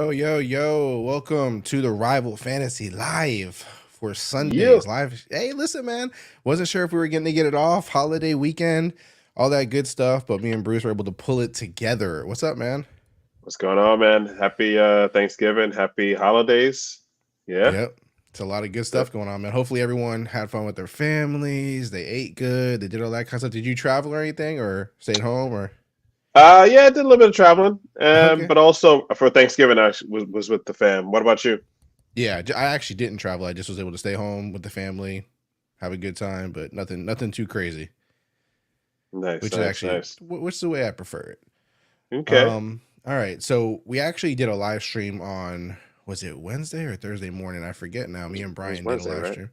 Yo, yo, yo, welcome to the Rival Fantasy Live for Yeah, Sundays. Live. Hey, listen, man. Wasn't sure if we were getting to get it off, holiday weekend, all that good stuff, but me and Bruce were able to pull it together. What's up, man? what's going on, man? Happy Thanksgiving, happy holidays. Yeah. Yep. It's a lot of good Uh, stuff going on, man. Hopefully everyone had fun with their families. They ate good. They did all that kind of stuff. Did you travel or anything or stayed home or? yeah, I did a little bit of traveling, Okay. but also for Thanksgiving, I was with the fam. What about you? Yeah, I actually didn't travel. I just was able to stay home with the family, have a good time, but nothing too crazy, Nice, which is nice, actually nice. which is the way I prefer it. Okay. All right. So we actually did a live stream on, was it Wednesday or Thursday morning? I forget now. It Me was, and it was Brian did a Wednesday, live right? stream.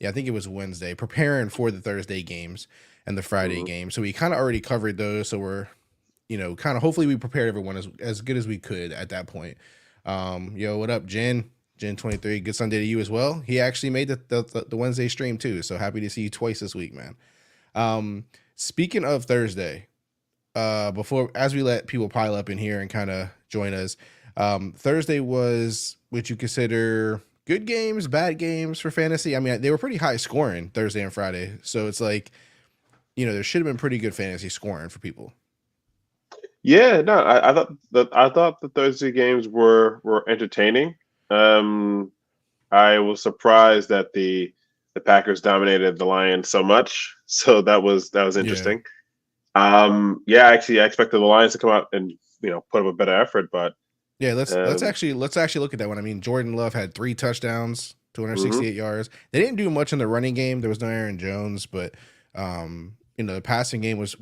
Yeah, I think it was Wednesday, preparing for the Thursday games and the Friday hmm game. So we kind of already covered those. So we're, kind of hopefully we prepared everyone as good as we could at that point. Yo, what up, Jen? Jen 23. Good Sunday to you as well. He actually made the Wednesday stream too. So happy to see you twice this week, man. Um, Speaking of Thursday, before as we let people pile up in here and kind of join us, Thursday was what you consider good games, bad games for fantasy. I mean, they were pretty high scoring Thursday and Friday, so it's like there should have been pretty good fantasy scoring for people. Yeah, no, I thought the Thursday games were entertaining. Um, I was surprised that the Packers dominated the Lions so much, so that was Yeah, interesting. Yeah, actually, I expected the Lions to come out and put up a better effort, but yeah. Let's um, actually look at that one. I mean, Jordan Love had 3 touchdowns, mhm, 268 yards. They didn't do much in the running game. There was no Aaron Jones, but the passing game was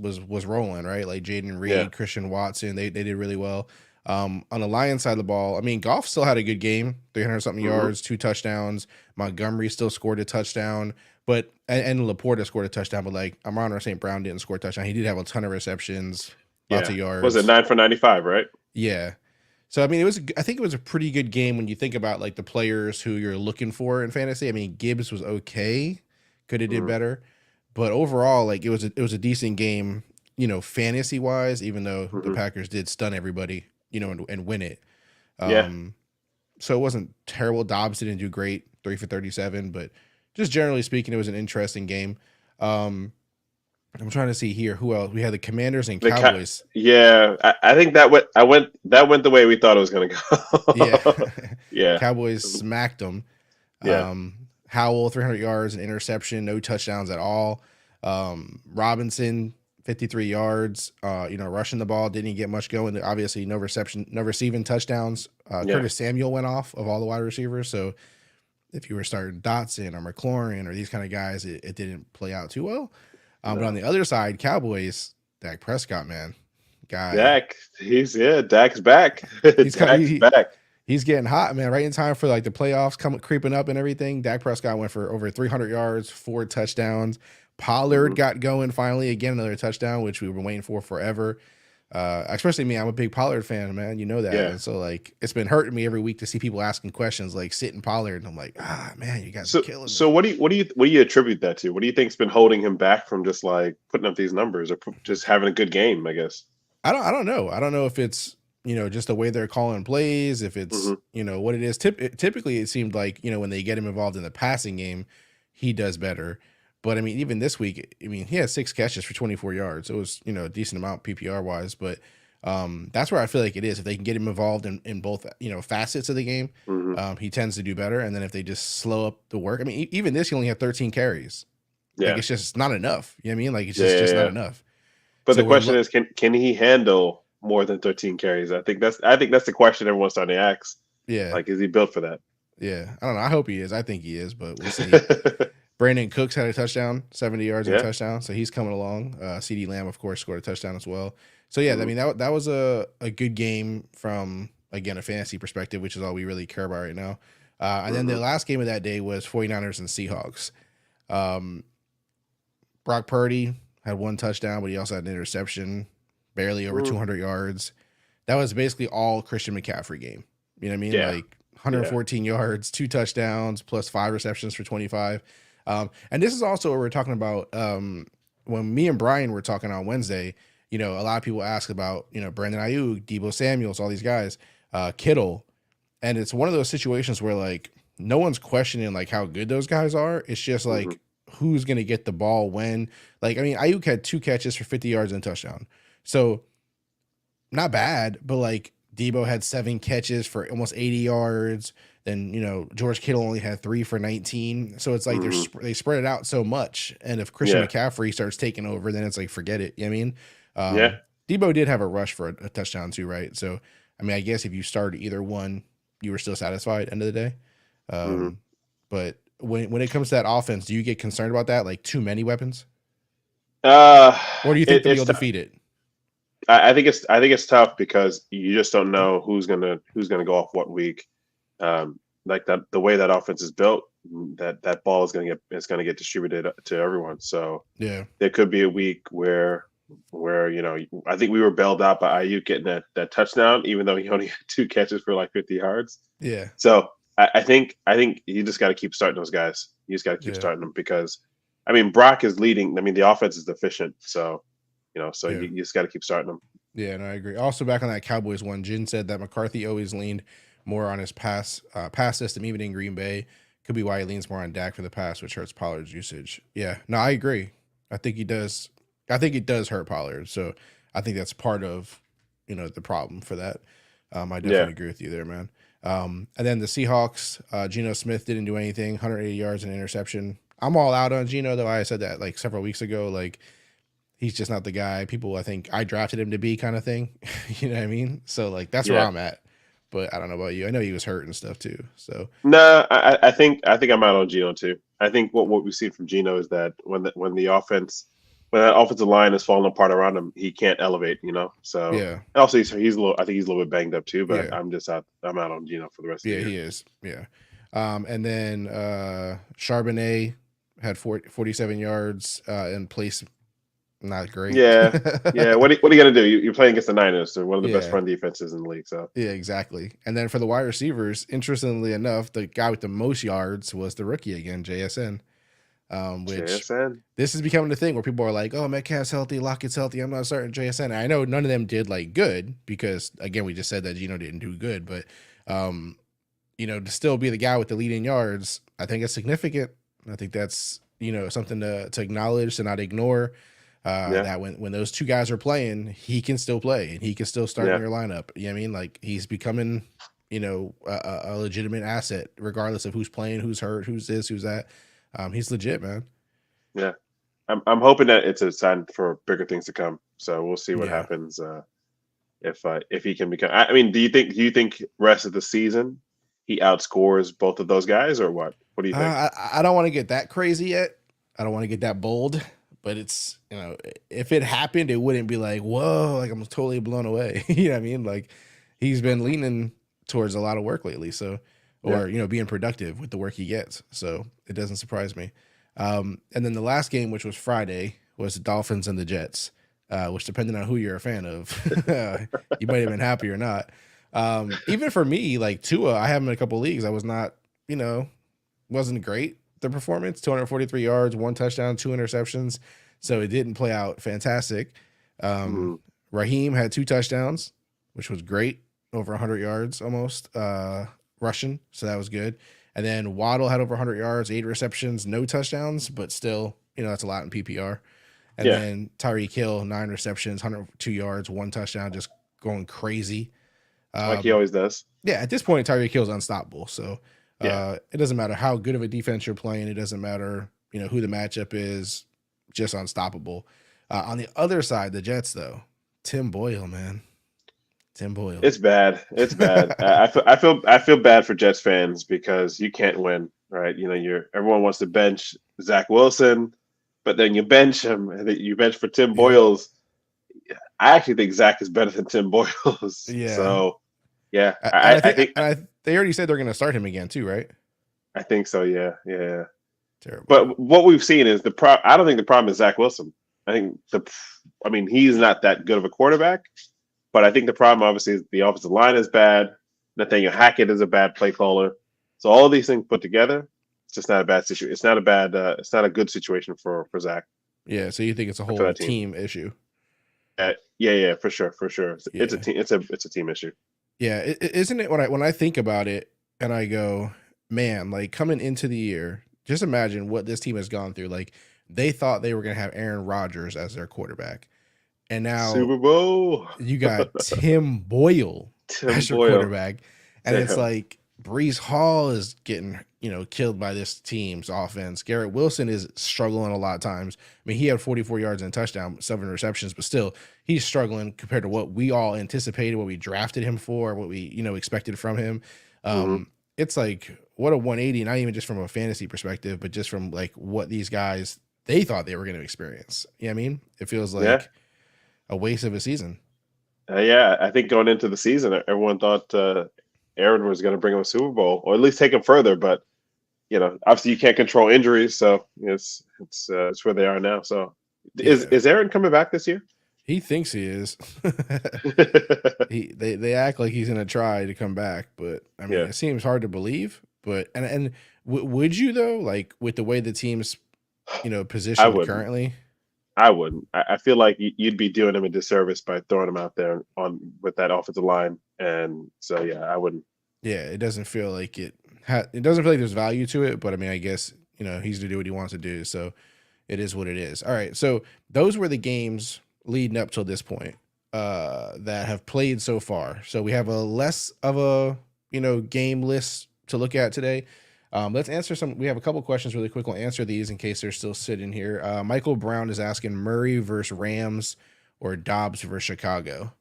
rolling, right? Like Jaden yeah, Reed, Christian Watson, they did really well. On the Lions side of the ball, I mean, Goff still had a good game, 300 something hmm yards, 2 touchdowns. Montgomery still scored a touchdown, but and Laporta scored a touchdown, but like Amon St. Brown didn't score a touchdown. He did have a ton of receptions, lots yeah. of Was it yards. 9 for 95, right? Yeah. So I mean, I think it was a pretty good game when you think about like the players who you're looking for in fantasy. I mean, Gibbs was okay, could have did hmm better, but overall, like it was a decent game, fantasy wise. Even though the hmm Packers did stun everybody, and win it. Yeah. Um, so it wasn't terrible. Dobbs didn't do great, 3 for 37, but just generally speaking, it was an interesting game. Um, I'm trying to see here who else we had. The Commanders and The cat. Cowboys. Yeah, I think that went the way we thought it was gonna Yeah, go. Yeah, Cowboys smacked them. yeah, Howell, 300 yards, an interception, no touchdowns at all. Robinson, 53 yards, rushing the ball, didn't get much going. Obviously, no reception, no receiving touchdowns. yeah. Curtis Samuel went off of all the wide receivers. So if you were starting Dotson or McLaurin or these kind of guys, it didn't play out too well. But on No, the other side, Cowboys, Dak Prescott, man, guy, Dak. Dak's back. he's kind Dak's back. he's getting hot, man. Right in time for like the playoffs coming creeping up and everything. Dak Prescott went for over 300 yards, 4 touchdowns. Pollard hmm got going finally again, another touchdown, which we've been waiting for forever. Especially me, I'm a big Pollard fan, man. You know that, Yeah. and so like it's been hurting me every week to see people asking questions like sitting Pollard, and I'm like, man, you guys are So killing me. so what do you attribute that to? What do you think's been holding him back from just like putting up these numbers or just having a good game? I guess. I don't know. I don't know if it's just the way they're calling plays, if it's hmm what it is. Typically, it seemed like when they get him involved in the passing game, he does better. But I mean, even this week, I mean, he had 6 catches for 24 yards. It was a decent amount PPR wise, but that's where I feel like it is. If they can get him involved in both facets of the game, hmm he tends to do better. And then if they just slow up the work, I mean, even this, he only had 13 carries. Like Yeah. it's just not enough. You know what I mean? Like it's Yeah. just Yeah. not Yeah. enough. But the So question is, can he handle more than 13 carries? I think that's the question everyone's starting to ask. yeah. Like, is he built for that? Yeah, I don't know. I hope he is. I think he is, but we'll see. Brandon Cooks had a touchdown, 70 yards and a Yeah. touchdown, so he's coming along. CD Lamb, of course, scored a touchdown as well. So yeah, I hmm mean that was a good game from again a fantasy perspective, which is all we really care about right now. And then the hmm last game of that day was 49ers and Seahawks. Um, Brock Purdy had 1 touchdown, but he also had an interception, barely over mm 200 yards. That was basically all Christian McCaffrey game. You know what I mean? Yeah. Like Yeah. 114 yards, 2 touchdowns, plus 5 receptions for 25. And this is also what we're talking about. When me and Brian were talking on Wednesday, a lot of people ask about, Brandon Ayuk, Debo Samuels, all these guys, Kittle. And it's one of those situations where like no one's questioning like how good those guys are. It's just Hmm. like who's gonna get the ball when. Like I mean, Ayuk had 2 catches for 50 yards and a touchdown, so not bad. But like Debo had 7 catches for almost 80 yards. Then George Kittle only had 3 for 19. So it's like Hmm. they spread it out so much. And if Christian Yeah. McCaffrey starts taking over, then it's like forget it. You know what I mean? Yeah. Debo did have a rush for a touchdown too, right? So I mean, I guess if you started either one, you were still satisfied end of the day. Hmm. But when it comes to that offense, do you get concerned about that? Like too many weapons, Uh, or do you think they'll be it's able to defeat it? I think it's tough because you just don't know who's gonna go off what week. Like that, the way that offense is built, that ball is gonna get distributed to everyone. So Yeah, there could be a week where I think we were bailed out by Ayuk getting that touchdown, even though he only had 2 catches for like 50 yards. yeah, So I think you just got to keep starting those guys. You just got to keep yeah, starting them because, I mean, Brock is leading. I mean, the offense is deficient. So so yeah. you just got to keep starting them. Yeah, and I agree. Also, back on that Cowboys one, Jin said that McCarthy always leaned more on his pass system, even in Green Bay. Could be why he leans more on Dak for the pass, which hurts Pollard's usage. Yeah, no, I agree. I think he does. I think it does hurt Pollard. So I think that's part of the problem for that. I Yeah. definitely agree with you there, man. And then the Seahawks, Geno Smith didn't do anything, 180 yards and an interception. I'm all out on Geno, though. I said that like several weeks ago. Like he's just not the guy people I think I drafted him to be kind of thing. You know what I mean? So like that's where Yeah. I'm at. But I don't know about you. I know he was hurt and stuff too. So No, I think I'm out on Gino too. I think what we've seen from Gino is that when that offensive line is falling apart around him, he can't elevate. So yeah, and also he's a little. I think he's a little bit banged up too. But yeah, I'm just out. I'm out on Gino for the rest of the yeah, year. he is. Yeah. And then Charbonnet had 47 yards in place. Not great. Yeah, yeah. What are you gonna do? You're playing against the Niners, so one of the best Yeah. run defenses in the league. So Yeah, exactly. And then for the wide receivers, interestingly enough, the guy with the most yards was the rookie again, JSN. Which JSN. this is becoming a thing where people are like, "Oh, Metcalf's healthy, Lockett's healthy. I'm not starting JSN." I know none of them did like good because again, we just said that Gino didn't do good, but um, to still be the guy with the leading yards, I think it's significant. I think that's something to acknowledge, to not ignore. Yeah, That when those two guys are playing, he can still play and he can still start in yeah, your lineup. You know what I mean? Like he's becoming, a legitimate asset, regardless of who's playing, who's hurt, who's this, who's that. He's legit, man. yeah. I'm hoping that it's a sign for bigger things to come. So we'll see what Yeah. happens. If he can become. I mean, do you think rest of the season he outscores both of those guys or what? What do you think? I don't want to get that crazy yet. I don't want to get that bold, but it's, if it happened, it wouldn't be like, whoa, like I'm totally blown away. You know what I mean? Like he's been leaning towards a lot of work lately. So, Yeah. or, being productive with the work he gets. So it doesn't surprise me. And then the last game, which was Friday, was the Dolphins and the Jets, which depending on who you're a fan of, you might have been happy or not. Even for me, like Tua, I have him in a couple leagues. I was not, wasn't great. The performance, 243 yards, 1 touchdown, 2 interceptions. So it didn't play out fantastic. Um, Mm, Raheem had 2 touchdowns, which was great, over 100 yards almost rushing. So that was good. And then Waddle had over 100 yards, 8 receptions, no touchdowns, but still, that's a lot in PPR. And yeah, then Tyreek Hill, 9 receptions, 102 yards, 1 touchdown, just going crazy. like he Um, always does. yeah, at this point, Tyreek Hill's unstoppable. So Yeah. it doesn't matter how good of a defense you're playing. It doesn't matter, who the matchup is, just unstoppable. On the other side, the Jets, though, Tim Boyle, man. Tim Boyle. It's bad. It's bad. I feel bad for Jets fans because you can't win, right? Everyone wants to bench Zach Wilson, but then you bench him, and then you bench for Tim Yeah. Boyles. I actually think Zach is better than Tim Boyles. Yeah. So yeah, And I I think think they already said they're going to start him again, too, right? I think so. Yeah, yeah. Terrible. But what we've seen is I don't think the problem is Zach Wilson. I think I mean, he's not that good of a quarterback, but I think the problem obviously is the offensive line is bad. Nathaniel Hackett is a bad play caller. So all these things put together, it's just not a bad situation. It's not a bad. It's not a good situation for Zach Yeah. So you think it's a for whole that team. team issue? Yeah, yeah, for sure, for sure. It's a Yeah. team. It's a team issue. Yeah, isn't it when I think about it and I go, man, like coming into the year, just imagine what this team has gone through. Like they thought they were going to have Aaron Rodgers as their quarterback, and now Super Bowl. you got Tim Boyle Tim as your Boyle. quarterback, and it's Damn. like Brees Hall is getting killed by this team's offense. Garrett Wilson is struggling a lot of times. I mean, he had 44 yards and a touchdown, 7 receptions, but still he's struggling compared to what we all anticipated, what we drafted him for, what we expected from him. Hmm. It's like what a 180, not even just from a fantasy perspective, but just from like what these guys they thought they were going to experience. You know what I mean? It feels Yeah. like a waste of a season. Yeah, I think going into the season, everyone thought Aaron was going to bring him a Super Bowl, or at least take him further. But obviously you can't control injuries, so it's where they are now. So, is Yeah. is Aaron coming back this year? He thinks he is. They act like he's gonna try to come back, but I mean, Yeah, it seems hard to believe. But would you though, like with the way the team's I positioned wouldn't. currently? I wouldn't. I feel like you'd be doing him a disservice by throwing him out there on with that offensive line, and so yeah, I wouldn't. Yeah, it doesn't feel like it doesn't feel like there's value to it. But I mean, I guess he's to do what he wants to do, so it is what it is. All right, so those were the games leading up till this point that have played so far. So we have a less of a game list to look at today. Let's answer some. We have a couple questions really quick. We'll answer these in case they're still sitting here. Michael Brown is asking Murray versus Rams or Dobbs versus Chicago.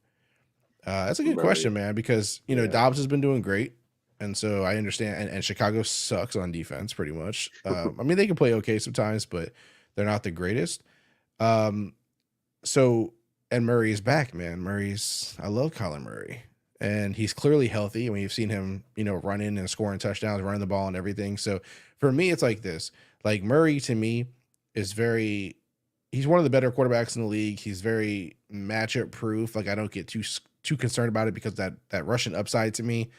That's a good question, Murray. man, because Yeah. Dobbs has been doing great, and so I understand. And Chicago sucks on defense, pretty much. I mean, they can play okay sometimes, but they're not the greatest. Um, so and Murray is back, man. I love Kyler Murray, and he's clearly healthy. I mean, you've seen him, running and scoring touchdowns, running the ball and everything. So for me, it's like this. Like Murray to me is very. He's one of the better quarterbacks in the league. He's very matchup proof. Like I don't get too concerned about it because that Russian upside to me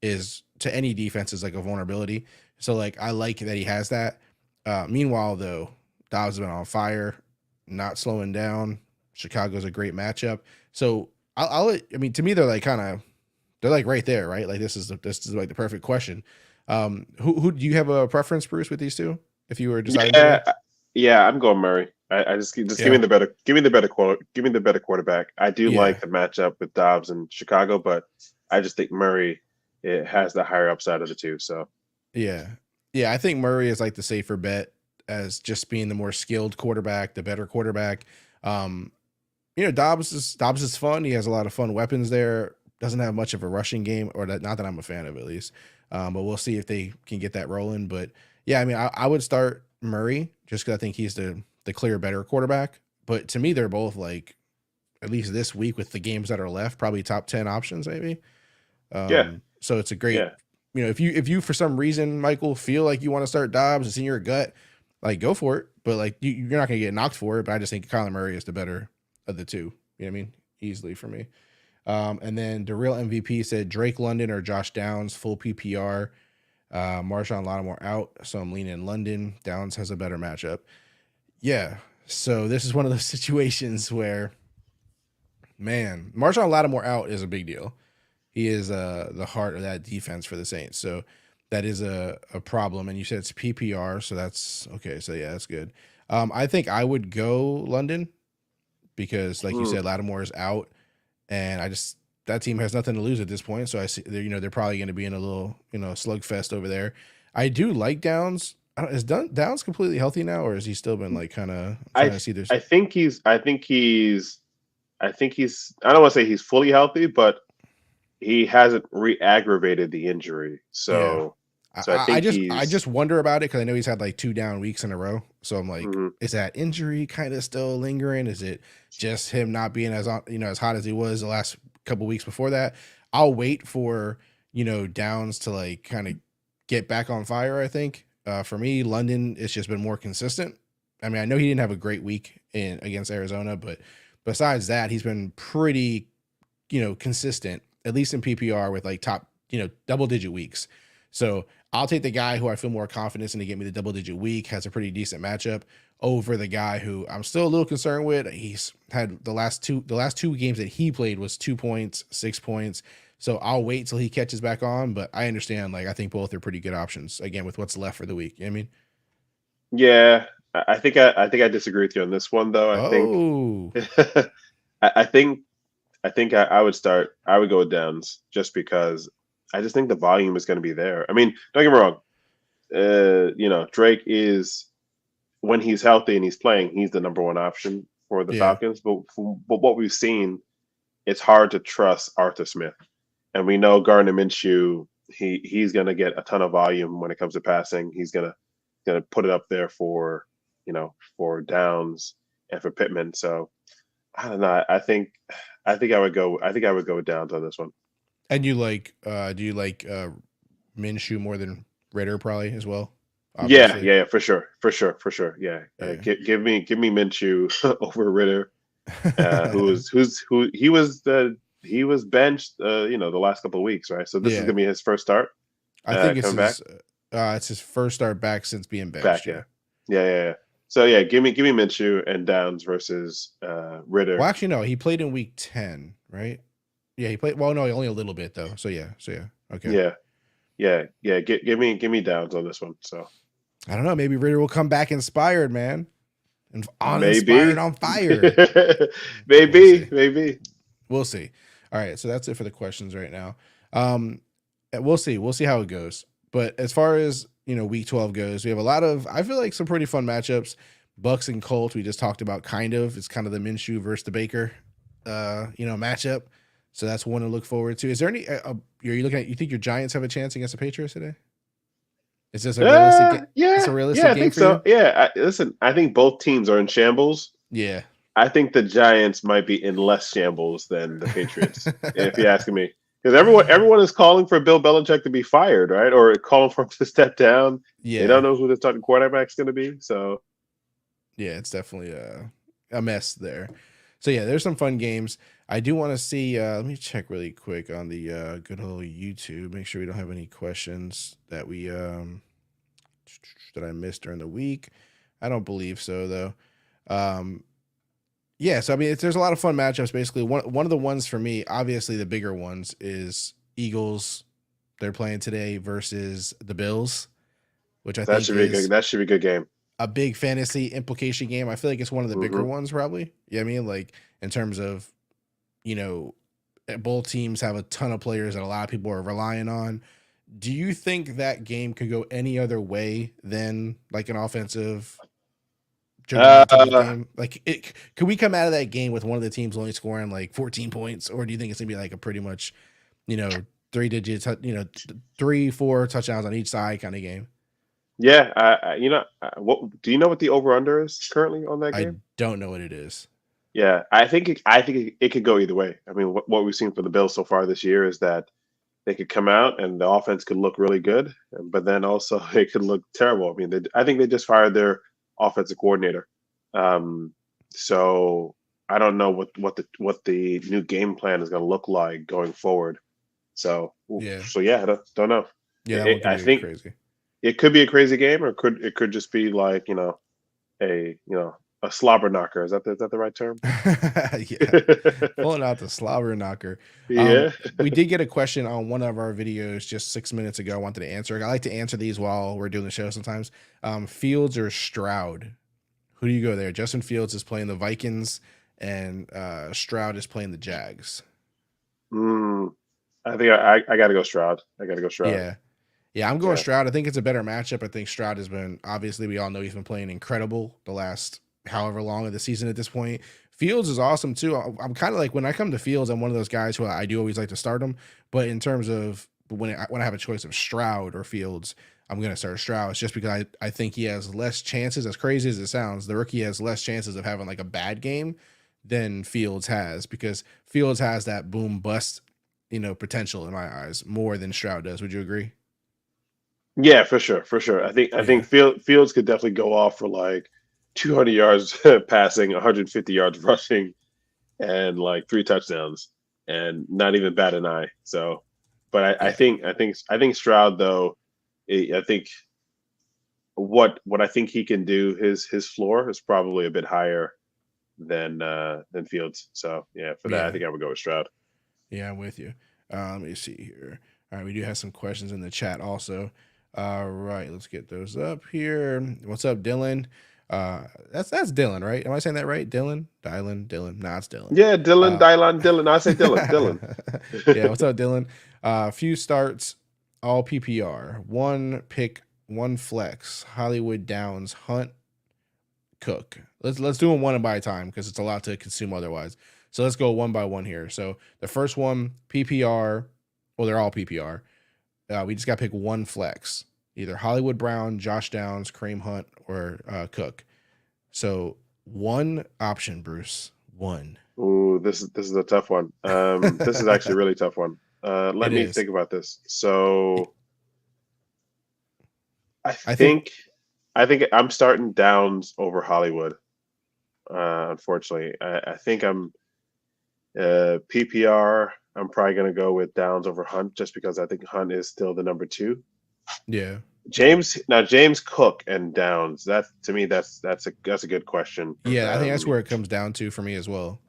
is to any defense is like a vulnerability. So like I like that he has that. Meanwhile, though, Dobbs has been on fire, not slowing down. Chicago's a great matchup. So I mean, to me, they're like right there, right? Like this is like the perfect question. Who do you have a preference, Bruce, with these two? If you were deciding today? Yeah, yeah, I'm going Murray. I just give me Yeah, the better quarterback. I do yeah, like the matchup with Dobbs and Chicago, but I just think Murray has the higher upside of the two. So yeah, yeah. I think Murray is like the safer bet as just being the more skilled quarterback, the better quarterback. Um, Dobbs is fun. He has a lot of fun weapons there. Doesn't have much of a rushing game, or that not that I'm a fan of at least. But we'll see if they can get that rolling. But yeah, I mean, I would start Murray just because I think he's the clear better quarterback. But to me, they're both like at least this week with the games that are left, probably top 10 options maybe. yeah, So it's a great, yeah, if you for some reason, Michael, feel like you want to start Dobbs, it's in your gut, like go for it. But like you're not gonna get knocked for it. But I just think Kyler Murray is the better of the two. You know what I mean? Easily for me. And then the real MVP said Drake London or Josh Downs, full PPR. Marshawn Lattimore out, so I'm leaning London. Downs has a better matchup. Yeah. So this is one of those situations where, man, Marshawn Lattimore out is a big deal. He is the heart of that defense for the Saints. So that is a problem. And you said it's PPR, so that's okay. So yeah, that's good. I think I would go London because, like you mm, said, Lattimore is out, and that team has nothing to lose at this point. So I see they're probably going to be in a little slugfest over there. I do like Downs. Is Downs completely healthy now, or has he still been like kind of trying I to see this? I think he's I think he's I think he's I don't want to say he's fully healthy, but he hasn't re-aggravated the injury. Yeah, So I think I he's just wonder about it because I know he's had like 2 down weeks in a row. So I'm like, mhm. is that injury kind of still lingering? Is it just him not being as hot as he was the last couple weeks before that? I'll wait for Downs to like kind of get back on fire. I think for me, London it's just been more consistent. I mean, I know he didn't have a great week in against Arizona, but besides that, he's been pretty consistent, at least in PPR with like top double digit weeks. So I'll take the guy who I feel more confidence in to get me the double digit week, has a pretty decent matchup over the guy who I'm still a little concerned with. He's had the last two games that he played was 2 points, 6 points. So I'll wait till he catches back on. But I understand. Like I think both are pretty good options. Again, with what's left for the week. You know what I mean, Yeah, I think I disagree with you on this one though. I think oh I think I would start. I would go with Downs just because I just think the volume is going to be there. I mean, don't get me wrong. Drake is when he's healthy and he's playing, he's the number one option for the yeah, Falcons. But what we've seen, it's hard to trust Arthur Smith, and we know Gardner Minshew. He's going to get a ton of volume when it comes to passing. He's gonna put it up there for for Downs and for Pittman. So I don't know. I think I would go. I think I would go with Downs on this one. and you like do you like Minshew more than Ritter probably as well? Yeah, Obviously, yeah, for sure, for sure, for sure. Yeah, yeah. give me Minshew over Ritter, who he was benched, the last couple of weeks, right? So this is Yeah, gonna be his first start I think coming back. it's his first start back since being benched. Back, Yeah. yeah, yeah. So yeah, give me Minshew and Downs versus Well, Ritter. actually, no. He played in week 10, right? Yeah, he played. Well, no, only a little bit though. So yeah. So yeah. Okay. Yeah, yeah. Give me Downs on this one. So I don't know. Maybe Ritter will come back inspired, man, and uninspired, maybe, on fire. We'll maybe, see. maybe. We'll see. All right. So that's it for the questions right now. We'll see. We'll see how it goes. But as far as week 12 goes, we have a lot of. I feel like some pretty fun matchups. Bucks and Colts. We just talked about kind of. It's kind of the Minshew versus the Baker, matchup. So that's one to look forward to. Is there any? Are you looking at? You think your Giants have a chance against the Patriots today? Is this a realistic? It's a Yeah. realistic I game think for you? so. Yeah. Listen, I think both teams are in shambles. Yeah. I think the Giants might be in less shambles than the Patriots, if you're asking me. Because everyone is calling for Bill Belichick to be fired, right? Or calling for him to step down. They Yeah. don't know who the starting quarterback's going to be. So Yeah. It's definitely a mess there. So yeah, there's some fun games. I do want to see. Let me check really quick on the good old YouTube. Make sure we don't have any questions that we that I missed during the week. I don't believe so though. Um, yeah, so I mean, there's a lot of fun matchups. Basically, one of the ones for me, obviously the bigger ones, is Eagles. They're playing today versus the Bills, which I that think should be good. is That should be a good game. a big fantasy implication game. I feel like it's one of the bigger Hmm. ones, probably. Yeah, I mean, like in terms of you know, both teams have a ton of players that a lot of people are relying on. Do you think that game could go any other way than like an offensive juggernaut type of Uh, game? Like, could we come out of that game with one of the teams only scoring like 14 points, or do you think it's gonna be like a pretty much, you know, three digits, 3, 4 touchdowns on each side kind of game? yeah. What do you know what the over under is currently on that I game? don't know what it is. Yeah, I think it could go either way. I mean, what we've seen for the Bills so far this year is that they could come out and the offense could look really good, but then also it could look terrible. I mean, I think they just fired their offensive coordinator, um, so I don't know what the new game plan is going to look like going forward. So, Yeah, yeah, I don't know. yeah, that one could I be think crazy. it could be a crazy game, or it could just be like a slobber knocker. Is that the right term? Yeah, pulling out the slobber knocker. Yeah. We did get a question on one of our videos just 6 minutes ago. I wanted to answer. I like to answer these while we're doing the show sometimes. Fields or Stroud? Who do you go there? Justin Fields is playing the Vikings, and Stroud is playing the Jags. Mm, I think I got to go Stroud. I got to go Stroud. Yeah. Yeah, I'm going Yeah. Stroud. I think it's a better matchup. I think Stroud has been, obviously, we all know he's been playing incredible the last however long of the season at this point. Fields is awesome too. I'm kind of like, when I come to Fields, I'm one of those guys who I do always like to start him. But in terms of when I have a choice of Stroud or Fields, I'm going to start Stroud. It's just because I think he has less chances, as crazy as it sounds, the rookie has less chances of having like a bad game than Fields has, because Fields has that boom bust, potential in my eyes more than Stroud does. Would you agree? Yeah, for sure, for sure. I think Yeah. Fields could definitely go off for like 200 yards passing, 150 yards rushing, and like three touchdowns, and not even bat an eye. So, but I Yeah. think Stroud though, I think what I think he can do, his floor is probably a bit higher than Fields. So yeah, for that I Yeah. think I would go with Stroud. Yeah, I'm with you. Let me see here. All right, we do have some questions in the chat also. All right, let's get those up here. What's up, Dylan? That's Dylan, right? Am I saying that right? Dylan. Nah, it's Dylan. Yeah, Dylan, Uh, Dylan, Dylan. I say Dylan, yeah, what's Dylan. up, Dylan? Few starts, all PPR. One pick, one flex. Hollywood Downs, Hunt, Cook. Let's do them one by a time because it's a lot to consume otherwise. So let's go one by one here. So the first one, PPR. Well, they're all PPR. We just got to pick one flex, either Hollywood Brown, Josh Downs, Kareem Hunt, or Cook. So one option, Bruce. One. Ooh, this is a tough one. This is actually a really tough one. Let It me is. think about this. So I I think. think I think I'm starting Downs over Hollywood. Unfortunately, I think I'm PPR. I'm probably going to go with Downs over Hunt just because I think Hunt is still the number two. Yeah. James Cook and Downs. That to me, that's a good question. Yeah, I think that's where it comes down to for me as well.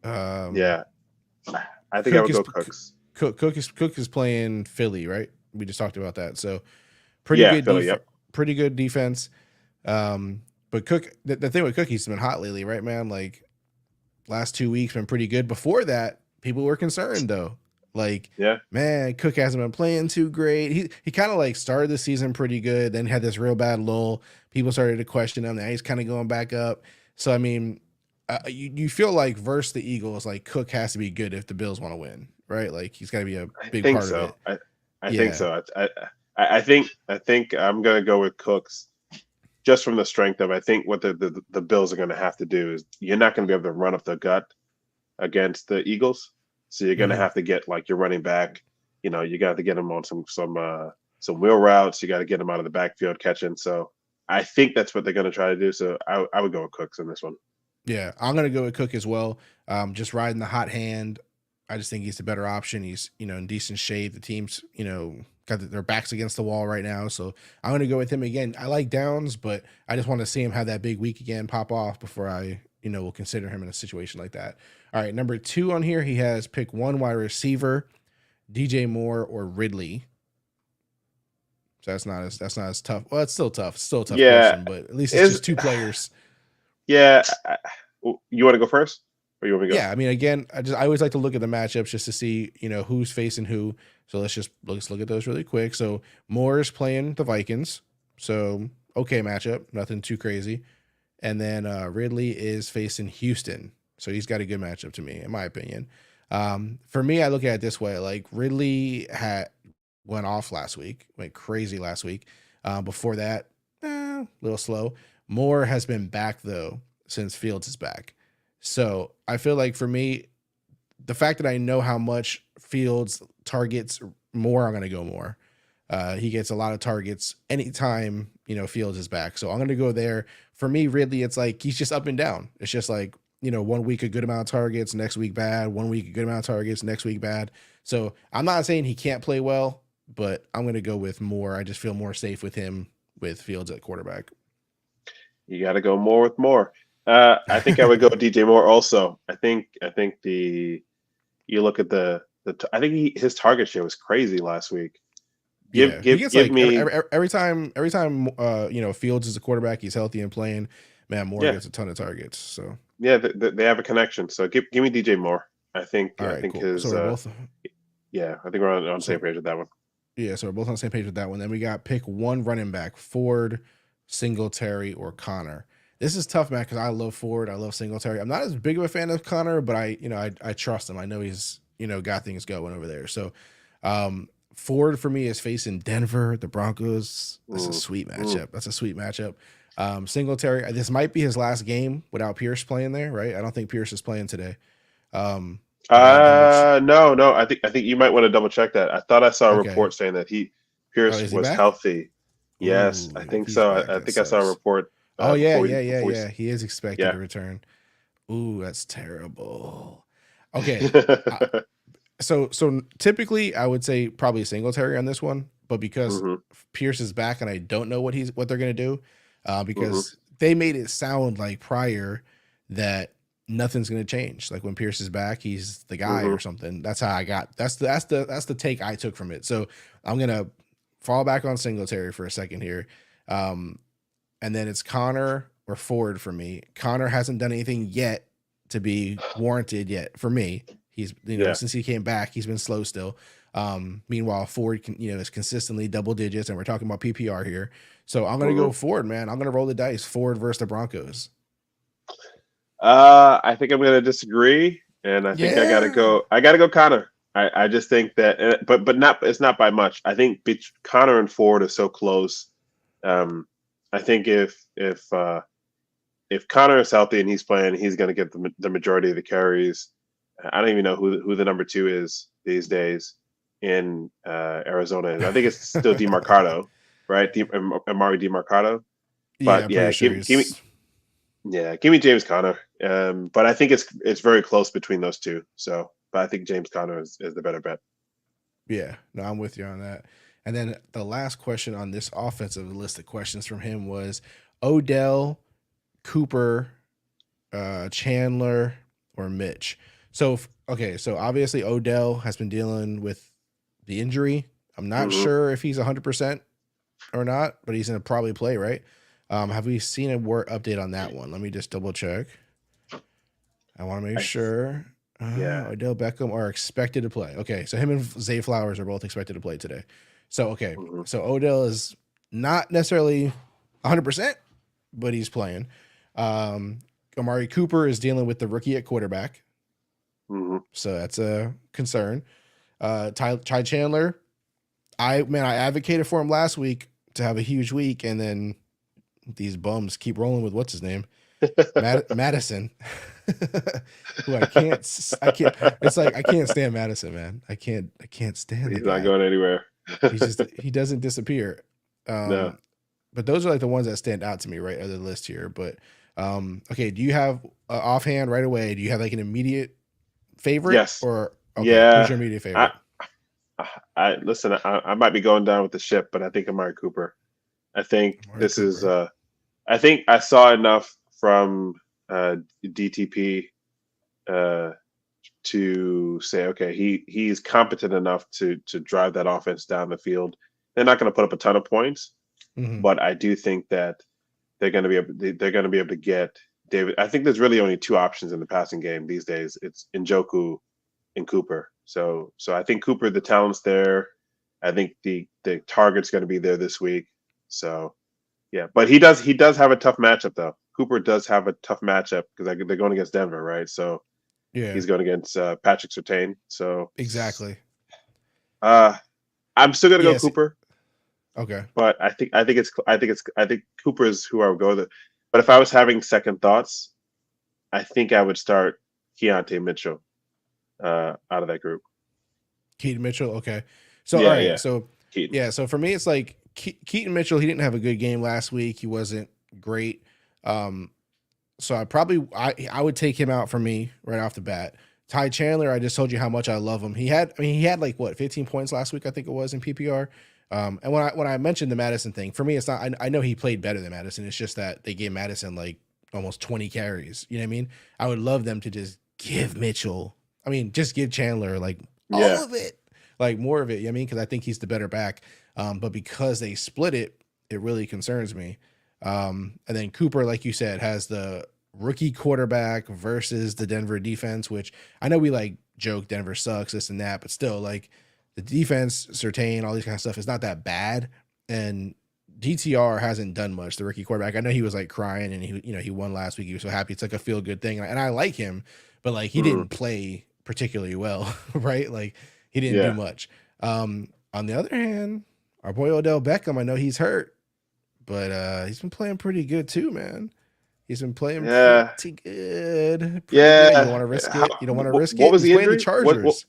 Yeah, I think I Cook would is go Cooks. Cook is playing Philly, right? We just talked about that. So pretty Yeah, good Philly. Yep. pretty good defense. But Cook, the thing with Cook, he's been hot lately, right, man? Like last 2 weeks been pretty good. Before that, people were concerned though. Like, Yeah. man, Cook hasn't been playing too great. He kind of like started the season pretty good, then had this real bad lull. People started to question him. Now he's kind of going back up. So I mean, you feel like versus the Eagles, like Cook has to be good if the Bills want to win, right? Like he's got to be a I big think part of so. it. I think Yeah, so. I think I'm gonna go with Cooks just from the strength of I think what the Bills are gonna have to do is you're not gonna be able to run up the gut against the Eagles. So you're gonna hmm have to get like your running back, you got to get him on some wheel routes, you got to get him out of the backfield catching. So I think that's what they're gonna try to do. So I would go with Cooks in this one. yeah. I'm gonna go with Cook as well. Just riding the hot hand. I just think he's the better option. He's in decent shape. The team's got their backs against the wall right now, so I'm gonna go with him again. I like Downs, but I just want to see him have that big week again, pop off before I will consider him in a situation like that. All right, number 2 on here, he has pick one wide receiver, DJ Moore or Ridley. So that's not as tough. Well, it's still tough. It's still a tough Yeah. question, but at least it's Is just two players. yeah. You want to go first? Or you want me to go? Yeah, I mean, again, I always like to look at the matchups just to see who's facing who. So let's look at those really quick. So Moore's playing the Vikings, so okay matchup, nothing too crazy. And then Ridley is facing Houston, so he's got a good matchup to me, in my opinion. For me, I look at it this way: like Ridley went off last week, went crazy last week. Before that, a little slow. Moore has been back though since Fields is back. So I feel like for me, the fact that I know how much Fields targets Moore, I'm going to go Moore. He gets a lot of targets anytime, Fields is back. So I'm going to go there. For me, Ridley, it's like he's just up and down. It's just like, 1 week a good amount of targets, next week bad. 1 week a good amount of targets, next week bad. So I'm not saying he can't play well, but I'm going to go with Moore. I just feel more safe with him with Fields at quarterback. You got to go more with more. I think I would go DJ Moore also. I think the you look at I think his target share was crazy last week. Yeah, he gets Give like me every time Fields is a quarterback, he's healthy and playing. Man, Moore yeah gets a ton of targets. So yeah they have a connection. So give me DJ Moore. I think all I right, think cool. his So we're both yeah I think we're on the same so page with that one. yeah, so we're both on the same page with that one. Then we got pick one running back: Ford, Singletary, or Connor. This is tough, man, because I love Ford. I love Singletary. I'm not as big of a fan of Connor, but I trust him. I know he's got things going over there. So Ford for me is facing Denver, the Broncos. That's a sweet matchup. That's a sweet matchup. Singletary, this might be his last game without Pierce playing there, right? I don't think Pierce is playing today. I gotta No. I think you might want to double check that. I thought I saw a okay. report saying that Oh, Pierce is he was back? healthy. Yes, Ooh, I if think he's so. back, I that think I saw a sucks. report Oh yeah, before yeah, yeah, before yeah. He is expected yeah. to return. Ooh, that's terrible. Okay. uh, so typically I would say probably Singletary on this one, but because hmm Pierce is back and I don't know what they're gonna do, hmm because they made it sound like prior that nothing's going to change. Like when Pierce is back, he's the guy Mm-hmm. or something. That's how I got. That's the take I took from it. So I'm gonna fall back on Singletary for a second here, and then it's Connor or Ford for me. Connor hasn't done anything yet to be warranted yet for me. He's Yeah. since he came back, he's been slow still. Meanwhile, Ford is consistently double digits, and we're talking about PPR here. So I'm gonna go Ford, man. I'm gonna roll the dice. Ford versus the Broncos. I think I'm going to disagree, and I think I got to Yeah. go. I got to go Connor. I just think that, but not. It's not by much. I think Connor and Ford are so close. I think if Connor is healthy and he's playing, he's going to get the majority of the carries. I don't even know who the number 2 is these days in Arizona. I think it's still DeMarcado, right? Amari DeMarcado. Yeah, But I'm pretty yeah, sure give me he's. give me James Conner. But I think it's very close between those two. So, but I think James Conner is the better bet. Yeah, no, I'm with you on that. And then the last question on this offensive list of questions from him was Odell, Cooper, Chandler, or Mitch. So okay, so obviously Odell has been dealing with the injury. I'm not Mm-hmm. sure if he's 100% or not, but he's gonna probably play, right? Have we seen a word update on that one? Let me just double check. I want to make sure. Yeah. Odell Beckham are expected to play. Okay, so him and Zay Flowers are both expected to play today. So okay, Mm-hmm. so Odell is not necessarily 100%, but he's playing. Amari Cooper is dealing with the rookie at quarterback, Mm-hmm. so that's a concern. Ty Chandler, I advocated for him last week to have a huge week, and then these bums keep rolling with what's his name, Madison, who I can't. It's like I can't stand Madison, man. I can't stand the He's not guy. going anywhere. He doesn't disappear. No. But those are like the ones that stand out to me, right? Of the list here. But okay, do you have offhand right away? Do you have like an immediate favorite Yes. or okay? Who's Yeah. your immediate I favorite? I listen. I might be going down with the ship, but I think Amari Cooper. I think Amari this is. Cooper. I think I saw enough from DTP to say, okay, he's competent enough to drive that offense down the field. They're not going to put up a ton of points, Mm-hmm. but I do think that they're going to be able to get David. I think there's really only 2 options in the passing game these days. It's Njoku and Cooper. So I think Cooper, the talent's there. I think the target's going to be there this week. So yeah, but he does have a tough matchup though. Cooper does have a tough matchup because they're going against Denver, right? So Yeah, he's going against Patrick Surtain. So exactly. uh, I'm still going to go Yes. Cooper, Okay. but I think Cooper is who I would go with. But if I was having second thoughts, I think I would start Keontae Mitchell out of that group. Keaton Mitchell. Okay. So all Yeah, right. yeah, So Keaton. yeah. So for me, it's like Keaton Mitchell. He didn't have a good game last week. He wasn't great. So I would take him out for me right off the bat. Ty Chandler, I just told you how much I love him. He had like what 15 points last week, I think it was in PPR. And when I mentioned the Madison thing, for me, it's not. I know he played better than Madison. It's just that they gave Madison like almost 20 carries. You know what I mean? I would love them to just give Mitchell. I mean, just give Chandler like all Yeah, of it, like more of it. You know what I mean? Because I think he's the better back. But because they split it, it really concerns me. And then Cooper, like you said, has the rookie quarterback versus the Denver defense, which I know we like joke Denver sucks, this and that, but still, like the defense, Surtain, all these kind of stuff is not that bad. And DTR hasn't done much. The rookie quarterback, I know he was like crying and he won last week. He was so happy. It's like a feel good thing, and I like him, but like he hmm didn't play particularly well, right? Like he didn't do yeah, much. On the other hand, our boy Odell Beckham, I know he's hurt, but he's been playing pretty good too, man. He's been playing yeah, pretty good. Pretty good. You don't yeah. want to risk it. You don't want to risk What it. was He's the playing the injury? Chargers.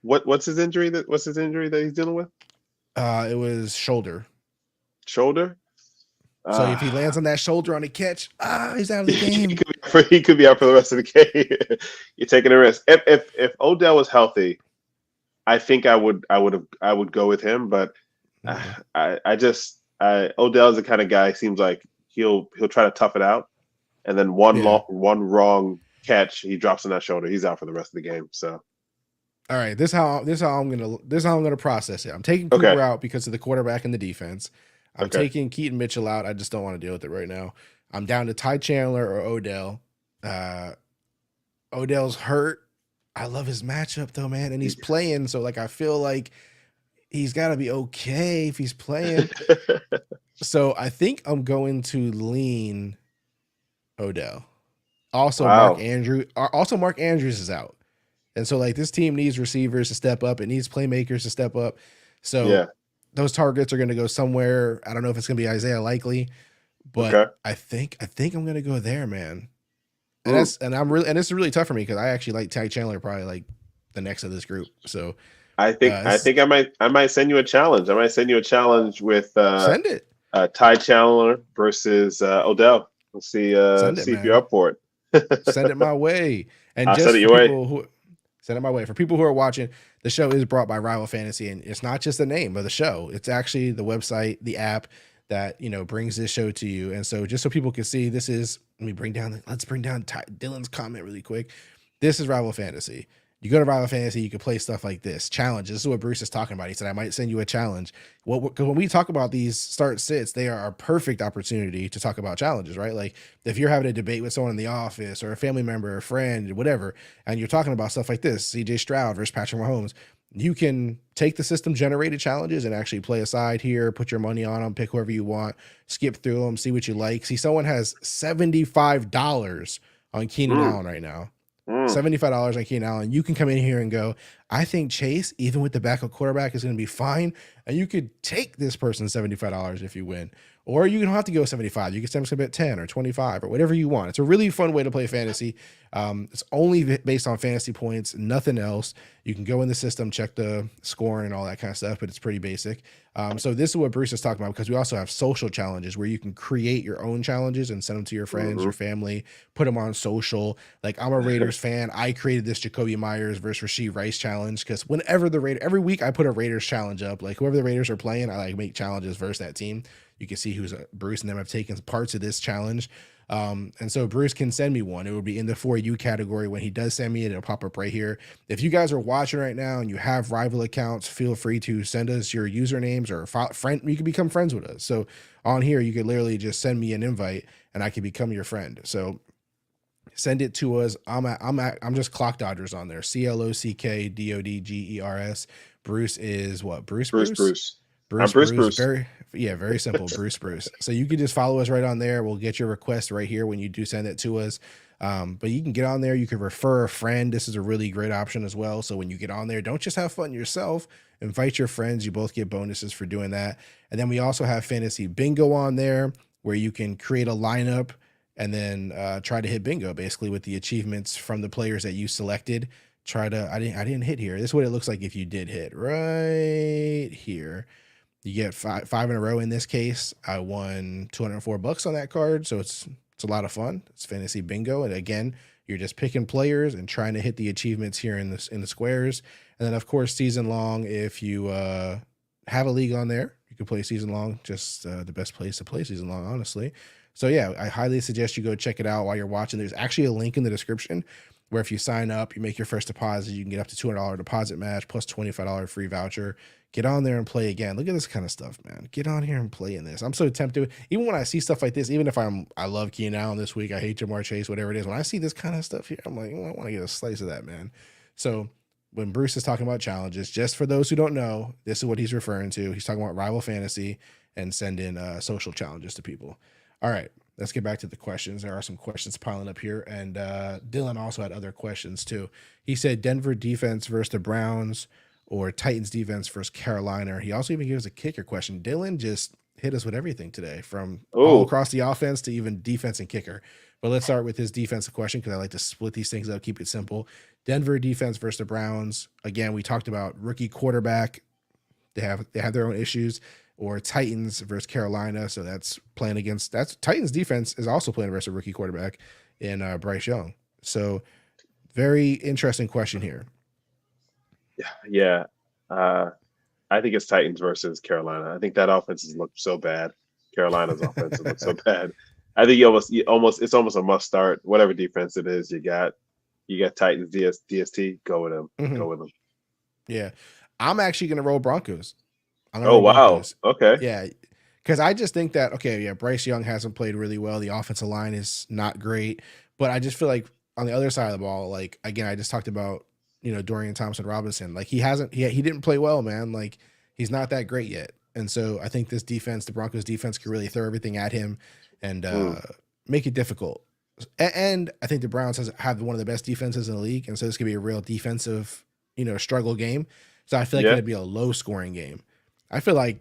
What's his injury? What's his injury that he's dealing with? It was shoulder. Shoulder. So if he lands on that shoulder on a catch, he's out of the He game. could he could be out for the rest of the game. You're taking a risk. If Odell was healthy, I think I would go with him. But Mhm. Odell's the kind of guy. Seems like he'll try to tough it out, and then Yeah. one wrong catch, he drops on that shoulder, he's out for the rest of the game. So, all right, this how I'm gonna process it. I'm taking okay, Cooper out because of the quarterback and the defense. I'm okay, taking Keaton Mitchell out. I just don't want to deal with it right now. I'm down to Ty Chandler or Odell. Odell's hurt. I love his matchup though, man, and he's playing. So like, I feel like he's got to be okay if he's playing. So I think I'm going to lean Odell. Also, wow, Mark Andrews is out. And so like this team needs receivers to step up. It needs playmakers to step up. So yeah, those targets are going to go somewhere. I don't know if it's going to be Isaiah Likely, but okay, I think I'm going to go there, man. And this is really tough for me because I actually like Ty Chandler probably like the next of this group. So I think I might send you a challenge. I might send you a challenge with send it. Ty Chandler versus Odell. Let's see Send it, see if man. you're up for it. Send it my way. And I'll just send it for your people who send it my way. For people who are watching, the show is brought by Rival Fantasy, and it's not just the name of the show. It's actually the website, the app that brings this show to you. And so just so people can see, this is let's bring down Dylan's comment really quick. This is Rival Fantasy. You go to Rival Fantasy, you can play stuff like this. Challenges. This is what Bruce is talking about. He said, I might send you a challenge. Because when we talk about these start sits, they are a perfect opportunity to talk about challenges, right? Like if you're having a debate with someone in the office or a family member, a friend, whatever, and you're talking about stuff like this, CJ Stroud versus Patrick Mahomes, you can take the system generated challenges and actually play a side here, put your money on them, pick whoever you want, skip through them, see what you like. See, someone has $75 on Keenan Allen right now. $75 on Keenan Allen. You can come in here and go, I think Chase, even with the backup quarterback, is going to be fine. And you could take this person $75 if you win. Or you don't have to go 75. You can send them at 10 or 25 or whatever you want. It's a really fun way to play fantasy. It's only based on fantasy points, nothing else. You can go in the system, check the scoring and all that kind of stuff, but it's pretty basic. So this is what Bruce is talking about, because we also have social challenges where you can create your own challenges and send them to your friends, your family, put them on social. Like I'm a Raiders fan. I created this Jacoby Myers versus Rashee Rice challenge because whenever every week I put a Raiders challenge up, like whoever the Raiders are playing, I like make challenges versus that team. You can see who's Bruce and them have taken parts of this challenge. And so Bruce can send me one. It would be in the For You category. When he does send me it, it'll pop up right here. If you guys are watching right now and you have Rival accounts, feel free to send us your usernames or friend. You can become friends with us. So on here, you could literally just send me an invite and I can become your friend. So send it to us. I'm just Clock Dodgers on there. CLOCKDODGERS. Bruce is what? Bruce. Bruce. Very simple. Bruce. So you can just follow us right on there. We'll get your request right here when you do send it to us. But you can get on there. You can refer a friend. This is a really great option as well. So when you get on there, don't just have fun yourself. Invite your friends. You both get bonuses for doing that. And then we also have Fantasy Bingo on there where you can create a lineup and then try to hit bingo basically with the achievements from the players that you selected. I didn't hit here. This is what it looks like if you did hit right here. You get five in a row in this case. I won $204 on that card, so it's a lot of fun. It's Fantasy Bingo, and again, you're just picking players and trying to hit the achievements here in the squares. And then of course, season long. If you have a league on there, you can play season long. Just the best place to play season long, honestly. So yeah, I highly suggest you go check it out while you're watching. There's actually a link in the description where if you sign up, you make your first deposit, you can get up to $200 deposit match plus $25 free voucher. Get on there and play again. Look at this kind of stuff, man. Get on here and play in this. I'm so tempted. Even when I see stuff like this, even if I love Keenan Allen this week, I hate Jamar Chase, whatever it is. When I see this kind of stuff here, I'm like, I want to get a slice of that, man. So when Bruce is talking about challenges, just for those who don't know, this is what he's referring to. He's talking about Rival Fantasy and send in social challenges to people. All right, let's get back to the questions. There are some questions piling up here. And Dylan also had other questions too. He said Denver defense versus the Browns or Titans defense versus Carolina. He also even gives a kicker question. Dylan just hit us with everything today, from all across the offense to even defense and kicker. But let's start with his defensive question because I like to split these things up, keep it simple. Denver defense versus the Browns. Again, we talked about rookie quarterback. They have their own issues. Or Titans versus Carolina. So that's Titans defense is also playing versus a rookie quarterback in Bryce Young. So very interesting question here. Yeah. I think it's Titans versus Carolina. I think that offense has looked so bad. Carolina's offense has looked so bad. I think it's almost a must start. Whatever defense it is, you got Titans, DST. Go with them. Hmm. Go with them. Yeah, I'm actually gonna roll Broncos. I'm gonna Oh roll wow. Broncos. Okay. Yeah, because I just think that okay, yeah, Bryce Young hasn't played really well. The offensive line is not great, but I just feel like on the other side of the ball, like again, I just talked about Dorian Thompson Robinson. Like he didn't play well, man. Like he's not that great yet, and so I think this defense, the Broncos defense, could really throw everything at him and Mm, make it difficult. And I think the Browns have one of the best defenses in the league, and so this could be a real defensive, struggle game. So I feel like yeah. it'd be a low scoring game. I feel like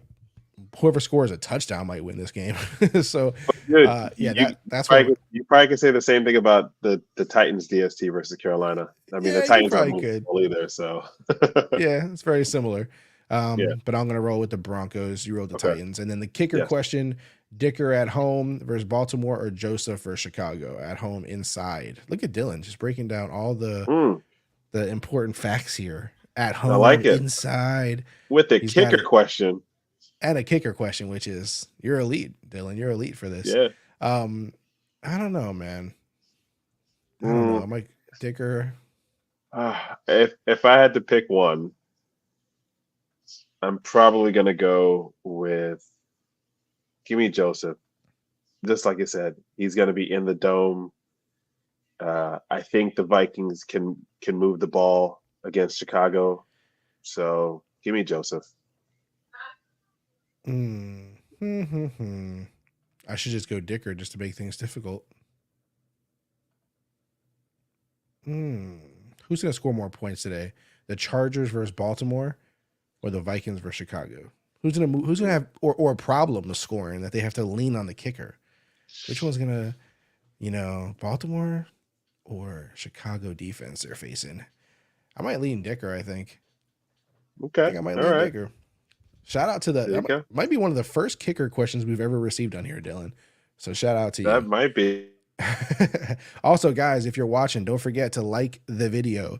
whoever scores a touchdown might win this game. So, Good. yeah, You that's what probably you probably could say the same thing about the Titans DST versus Carolina. I mean, the yeah, you Titans aren't probably moving the could. ball either, so Yeah, it's very similar. yeah. But I'm gonna roll with the Broncos. You roll the Okay. Titans, and then the kicker Yes. question: Dicker at home versus Baltimore, or Joseph versus Chicago at home inside. Look at Dylan just breaking down all the Mm, important facts here. At I home like it. inside, With the he's got kicker it, question. and a kicker question, which is you're elite, Dylan. You're elite for this. Yeah. Um, I don't know, man. I don't know. Mm, I'm like Dicker. if I had to pick one, I'm probably gonna go with give me Joseph. Just like I said, he's gonna be in the dome. I think the Vikings can move the ball against Chicago. So give me Joseph. Mm. Hmm. I should just go Dicker just to make things difficult. Hmm. Who's going to score more points today? The Chargers versus Baltimore, or the Vikings versus Chicago? Who's gonna have or a problem with scoring that they have to lean on the kicker? Which one's gonna, Baltimore or Chicago defense they're facing? I might lean Dicker. I Okay. think I might All lean right. Dicker. Shout out to There you that go. might be one of the first kicker questions we've ever received on here, Dylan. So shout out to That you. might be. Also, guys, if you're watching, don't forget to like the video.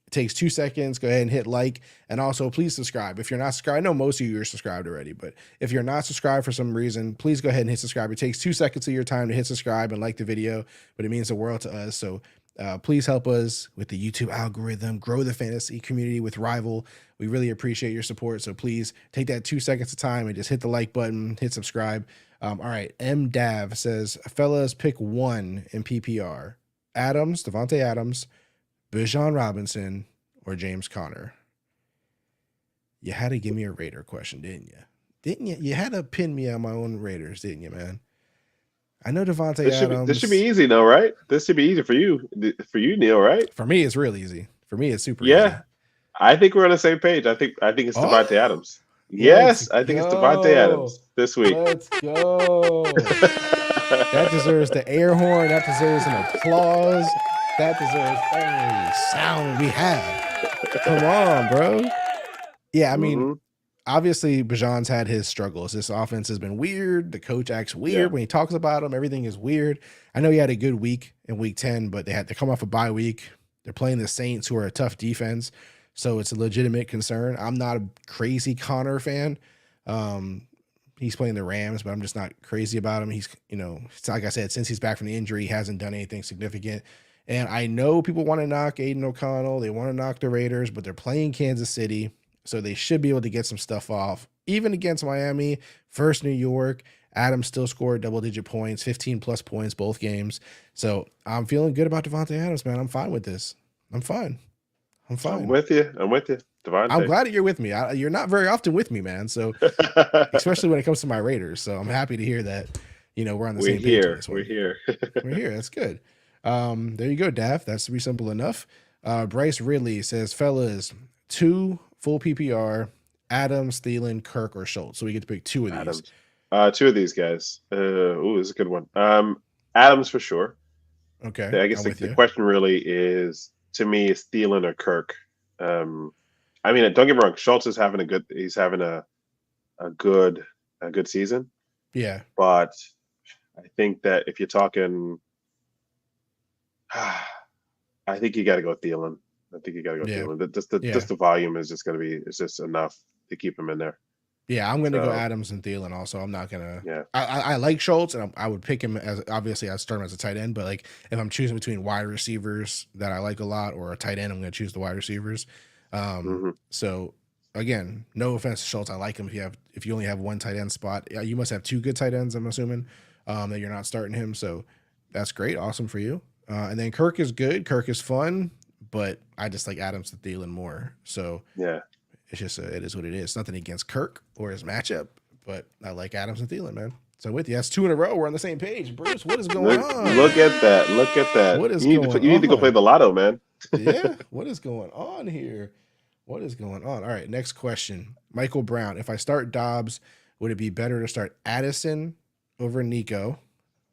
It takes 2 seconds. Go ahead and hit like. And also, please subscribe. If you're not subscribed, I know most of you are subscribed already, but if you're not subscribed for some reason, please go ahead and hit subscribe. It takes 2 seconds of your time to hit subscribe and like the video, but it means the world to us. So please help us with the YouTube algorithm, grow the fantasy community with Rival. We really appreciate your support. So please take that 2 seconds of time and just hit the like button, hit subscribe. All right. M. Dav says, fellas, pick one in PPR. Devontae Adams, Bijan Robinson, or James Conner. You had to give me a Raider question, didn't you? Didn't you? You had to pin me on my own Raiders, didn't you, man? I know Devontae This should be Adams. easy, though, right? This should be easy for you, Neil, right? For me, it's real easy. For me, it's super Yeah, easy. I think we're on the same page. I think it's Devontae Oh, Adams. let's Yes, I think it's Devontae go. Adams this week. Let's go. That deserves the air horn. That deserves an applause. That deserves every sound we have. Come on, bro. Yeah, I mean, Hmm. obviously Bijan's had his struggles. This offense has been weird. The coach acts Yeah, weird when he talks about him. Everything is weird. I know he had a good week in week 10, but they had to come off a bye week. They're playing the Saints, who are a tough defense. So it's a legitimate concern. I'm not a crazy Connor fan. Um, he's playing the Rams, but I'm just not crazy about him. He's, it's like I said, since he's back from the injury, he hasn't done anything significant. And I know people want to knock Aiden O'Connell. They want to knock the Raiders, but they're playing Kansas City. So they should be able to get some stuff off. Even against Miami, first New York, Adams still scored double-digit points, 15 plus points both games. So I'm feeling good about Devontae Adams, man. I'm fine with this. I'm fine. I'm I'm fine. with you. I'm with you, I'm Devontae. glad that you're with me. You're not very often with me, man. So especially when it comes to my Raiders. So I'm happy to hear that, we're on the We're same page on here. this We're one. here. We're here. That's good. There you go, Daff. That's to be simple enough. Bryce Ridley says, fellas, 2 full PPR, Adams, Thielen, Kirk, or Schultz. So we get to pick 2 of these. Adams. Two of these guys. Ooh, this is a good one. Adams for sure. Okay, I guess I'm the, with the you. question really is, to me, is Thielen or Kirk. I mean, don't get me wrong. Schultz is having a good season, Yeah, but I think that if you're talking, I think you got to go Thielen. I think you got to go yeah, Thielen. yeah. Just the volume is just going to be it's just enough to keep him in there. Yeah, I'm going to go So Adams and Thielen. Also, I'm not gonna. yeah. I like Schultz, and I would pick him as obviously I start him as a tight end. But like if I'm choosing between wide receivers that I like a lot or a tight end, I'm going to choose the wide receivers. Hmm. So again, no offense to Schultz, I like him. If you only have one tight end spot, yeah, you must have two good tight ends. I'm assuming that you're not starting him. So that's great, awesome for you. And then Kirk is good. Kirk is fun, but I just like Adams and Thielen more. So Yeah. it's just it is what it is. Nothing against Kirk or his matchup, but I like Adams and Thielen, man. So with you, that's two in a row. We're on the same page. Bruce, what is going on? Look at that. Look at that. What is going You need to go play on? the lotto, man. Yeah, what is going on here? What is going on? All right, next question. Michael Brown. If I start Dobbs, would it be better to start Addison over Nico?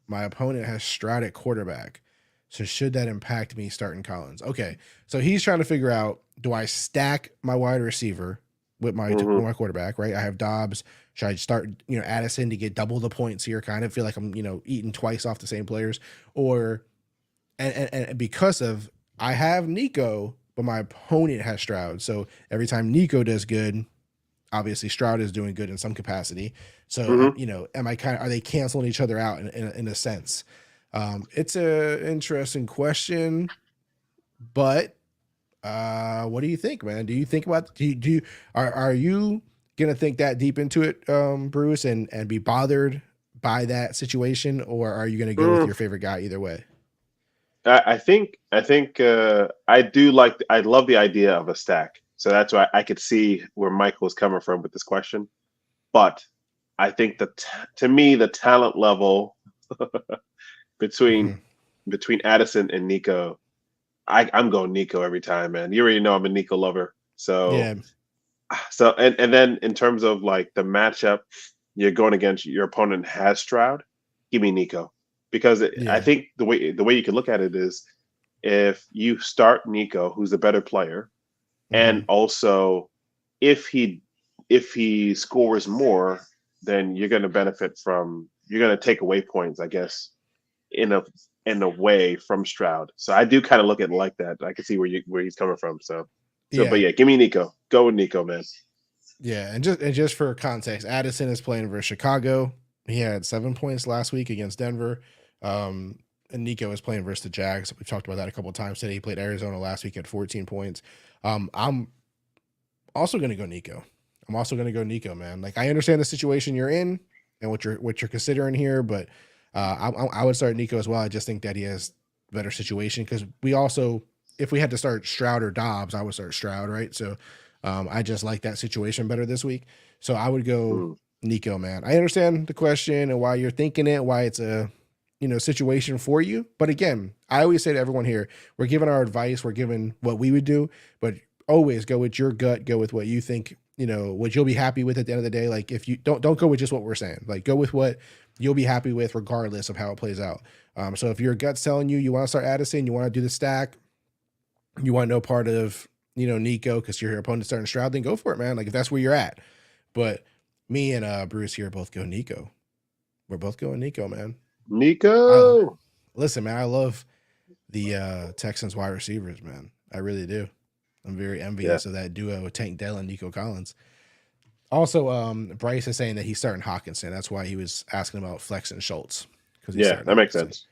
My opponent has Stroud at quarterback. So should that impact me starting Collins? Okay. So he's trying to figure out, do I stack my wide receiver with Hmm. my quarterback, right? I have Dobbs. Should I start, Addison to get double the points here? Kind of feel like I'm, eating twice off the same players. Or and because of I have Nico, but my opponent has Stroud. So every time Nico does good, obviously Stroud is doing good in some capacity. So Hmm. am I are they canceling each other out in a sense? It's a interesting question, but what do you think, man? Do you think about are you gonna think that deep into it, Bruce, and be bothered by that situation, or are you gonna go with Mm, your favorite guy either way? I think I do like I love the idea of a stack. So that's why I could see where Michael is coming from with this question. But I think that to me the talent level between Mhm. between Addison and Nico, I'm going Nico every time, man. You already know I'm a Nico lover. Yeah, And then in terms of like the matchup, you're going against your opponent has Stroud. Give me Nico because I yeah. think the way you can look at it is if you start Nico, who's the better player, and Hmm. also if he if he scores more, then you're going to benefit from you're going to take away points, I guess, in a way from Stroud. So I do kind of look at it like that. I can see where he's coming from. But Yeah, yeah, give me Nico. Go with Nico, man. yeah. And just for context, Addison is playing versus Chicago. He had 7 points last week against Denver. Um, and Nico is playing versus the Jags. We've talked about that a couple of times today. He played Arizona last week at 14 points. I'm also gonna go Nico. I'm also gonna go Nico, man. Like I understand the situation you're in and what you're considering here, but I would start Nico as well. I just think that he has better situation because we also, if we had to start Stroud or Dobbs, I would start Stroud, right? So I just like that situation better this week. So I would go Mm, Nico, man. I understand the question and why you're thinking it, why it's a situation for you. But again, I always say to everyone here, we're giving our advice, we're giving what we would do, but always go with your gut, go with what you think, what you'll be happy with at the end of the day. Like if you don't go with just what we're saying, like go with what you'll be happy with regardless of how it plays out. So if your gut's telling you want to start Addison, you want to do the stack, you want no part of, Nico because your opponent's starting Stroud, then go for it, man. Like if that's where you're at. But me and Bruce here both go Nico. We're both going Nico, man. I Nico. listen, man. I love the Texans wide receivers, man. I really do. I'm very Yeah. envious of that duo with Tank Dell and Nico Collins. Also, Bryce is saying that he's starting Hawkinson. That's why he was asking about Flex and Schultz because he's Yeah, starting that makes Hawkinson. sense.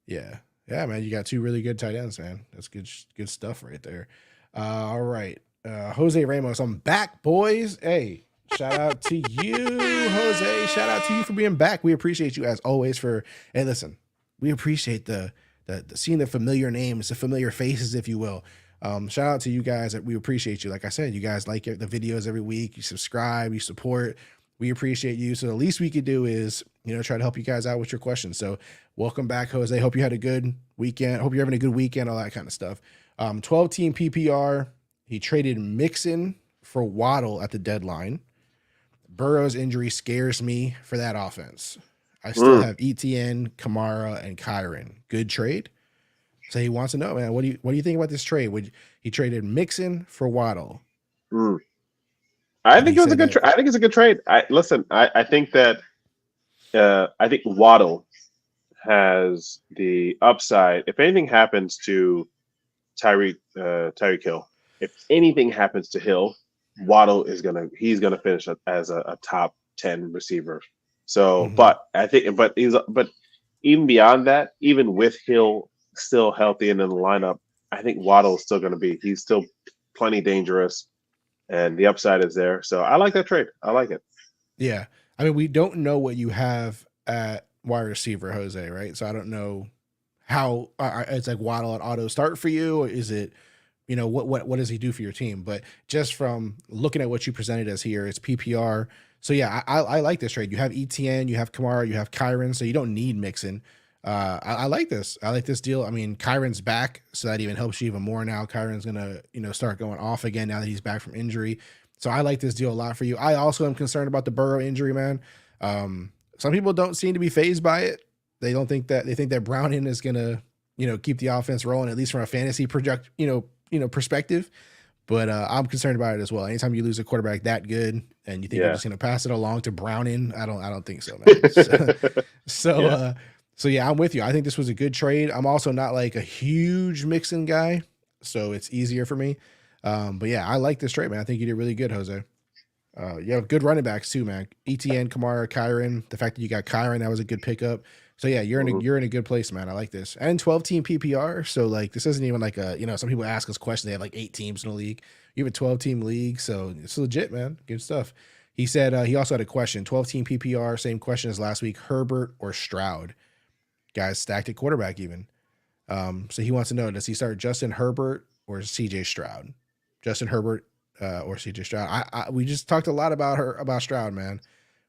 Yeah, yeah, man. You got two really good tight ends, man. That's good stuff right there. All right, Jose Ramos, I'm back, boys. Hey, shout out to you, Jose. Shout out to you for being back. We appreciate you as always. Hey, listen, we appreciate the seeing the familiar names, the familiar faces, if you will. Shout out to you guys. We appreciate you. Like I said, you guys like the videos every week. You subscribe, you support. We appreciate you. So the least we could do is, try to help you guys out with your questions. So welcome back, Jose. Hope you had a good weekend. Hope you're having a good weekend, all that kind of stuff. 12-team PPR. He traded Mixon for Waddle at the deadline. Burrow's injury scares me for that offense. I still Mm, have ETN, Kamara, and Kyron. Good trade. So he wants to know, man, what do you think about this trade? Would he traded Mixon for Waddle? mm. I And think he it was a said good. that, I think it's a good trade. I think that I think Waddle has the upside. If anything happens to Tyreek Hill, if anything happens to Hill, Waddle he's gonna finish as a top 10 receiver. So, Hmm. but even beyond that, even with Hill still healthy and in the lineup, I think Waddle is still gonna be he's still plenty dangerous, and the upside is there. So I like that trade. I like it. Yeah. I mean, we don't know what you have at wide receiver, Jose, right? So I don't know how it's like Waddle at auto start for you, or is it, what does he do for your team? But just from looking at what you presented as here, it's PPR. So yeah, I like this trade. You have ETN, you have Kamara, you have Kyron, so you don't need Mixon. I like this. I like this deal. I mean, Kyron's back, so that even helps you even more now. Kyron's gonna, start going off again now that he's back from injury. So I like this deal a lot for you. I also am concerned about the Burrow injury, man. Some people don't seem to be phased by it. They think that Browning is gonna, keep the offense rolling, at least from a fantasy project, perspective. But I'm concerned about it as well. Anytime you lose a quarterback that good and you think you're Yeah. just gonna pass it along to Browning, I don't think so, man. So, Yeah. so yeah, I'm with you. I think this was a good trade. I'm also not like a huge Mixon guy, so it's easier for me. But yeah, I like this trade, man. I think you did really good, Jose. You have good running backs too, man. ETN, Kamara, Kyron. The fact that you got Kyron, that was a good pickup. So yeah, Mhm. you're in a good place, man. I like this. And 12 team PPR. So like this isn't even like a, some people ask us questions. They have like 8 teams in the league. You have a 12 team league, so it's legit, man. Good stuff. He said he also had a question. 12 team PPR, same question as last week. Herbert or Stroud? Guys stacked at quarterback even. So he wants to know, does he start Justin Herbert or CJ Stroud? Justin Herbert or CJ Stroud. We just talked a lot about Stroud, man.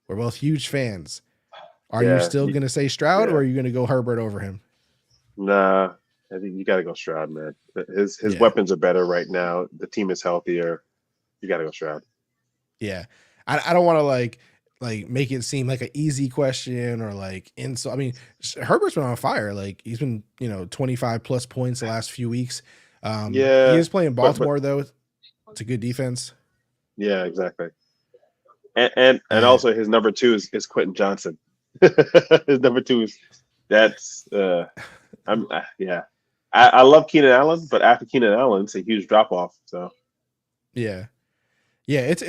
We're both huge fans. Are you Yeah. still gonna say Stroud or Yeah. are you gonna go Herbert over him? Nah. I think you got to go Stroud, man. His Yeah, weapons are better right now. The team is healthier. You got to go Stroud. yeah. I don't want to like make it seem like an easy question or like insult. I mean, Herbert's been on fire. Like he's been 25 plus points the last few weeks. He Yeah, is playing but Baltimore though. It's a good defense. yeah, exactly. And Yeah, also his number two is Quentin Johnson. His number two is that's yeah. I love Keenan Allen, but after Keenan Allen, it's a huge drop off. So yeah. Yeah, it's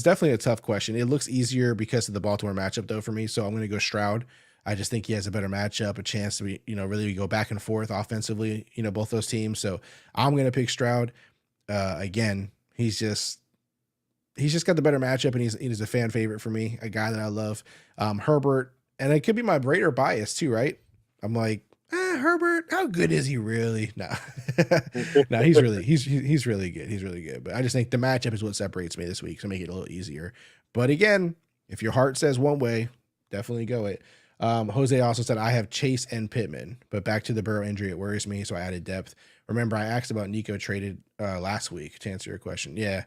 definitely a tough question. It looks easier because of the Baltimore matchup though for me, so I'm going to go Stroud. I just think he has a better matchup, a chance to be, really go back and forth offensively, both those teams. So I'm going to pick Stroud. Again, he's just got the better matchup, and he's a fan favorite for me, a guy that I love. Herbert, and it could be my Brader bias too, right? I'm like, Herbert, how good is he really? No, no, he's really good. He's really good. But I just think the matchup is what separates me this week, so make it a little easier. But again, if your heart says one way, definitely go it. Jose also said I have Chase and Pittman, but back to the Burrow injury, it worries me, so I added depth. Remember, I asked about Nico traded last week to answer your question. Yeah,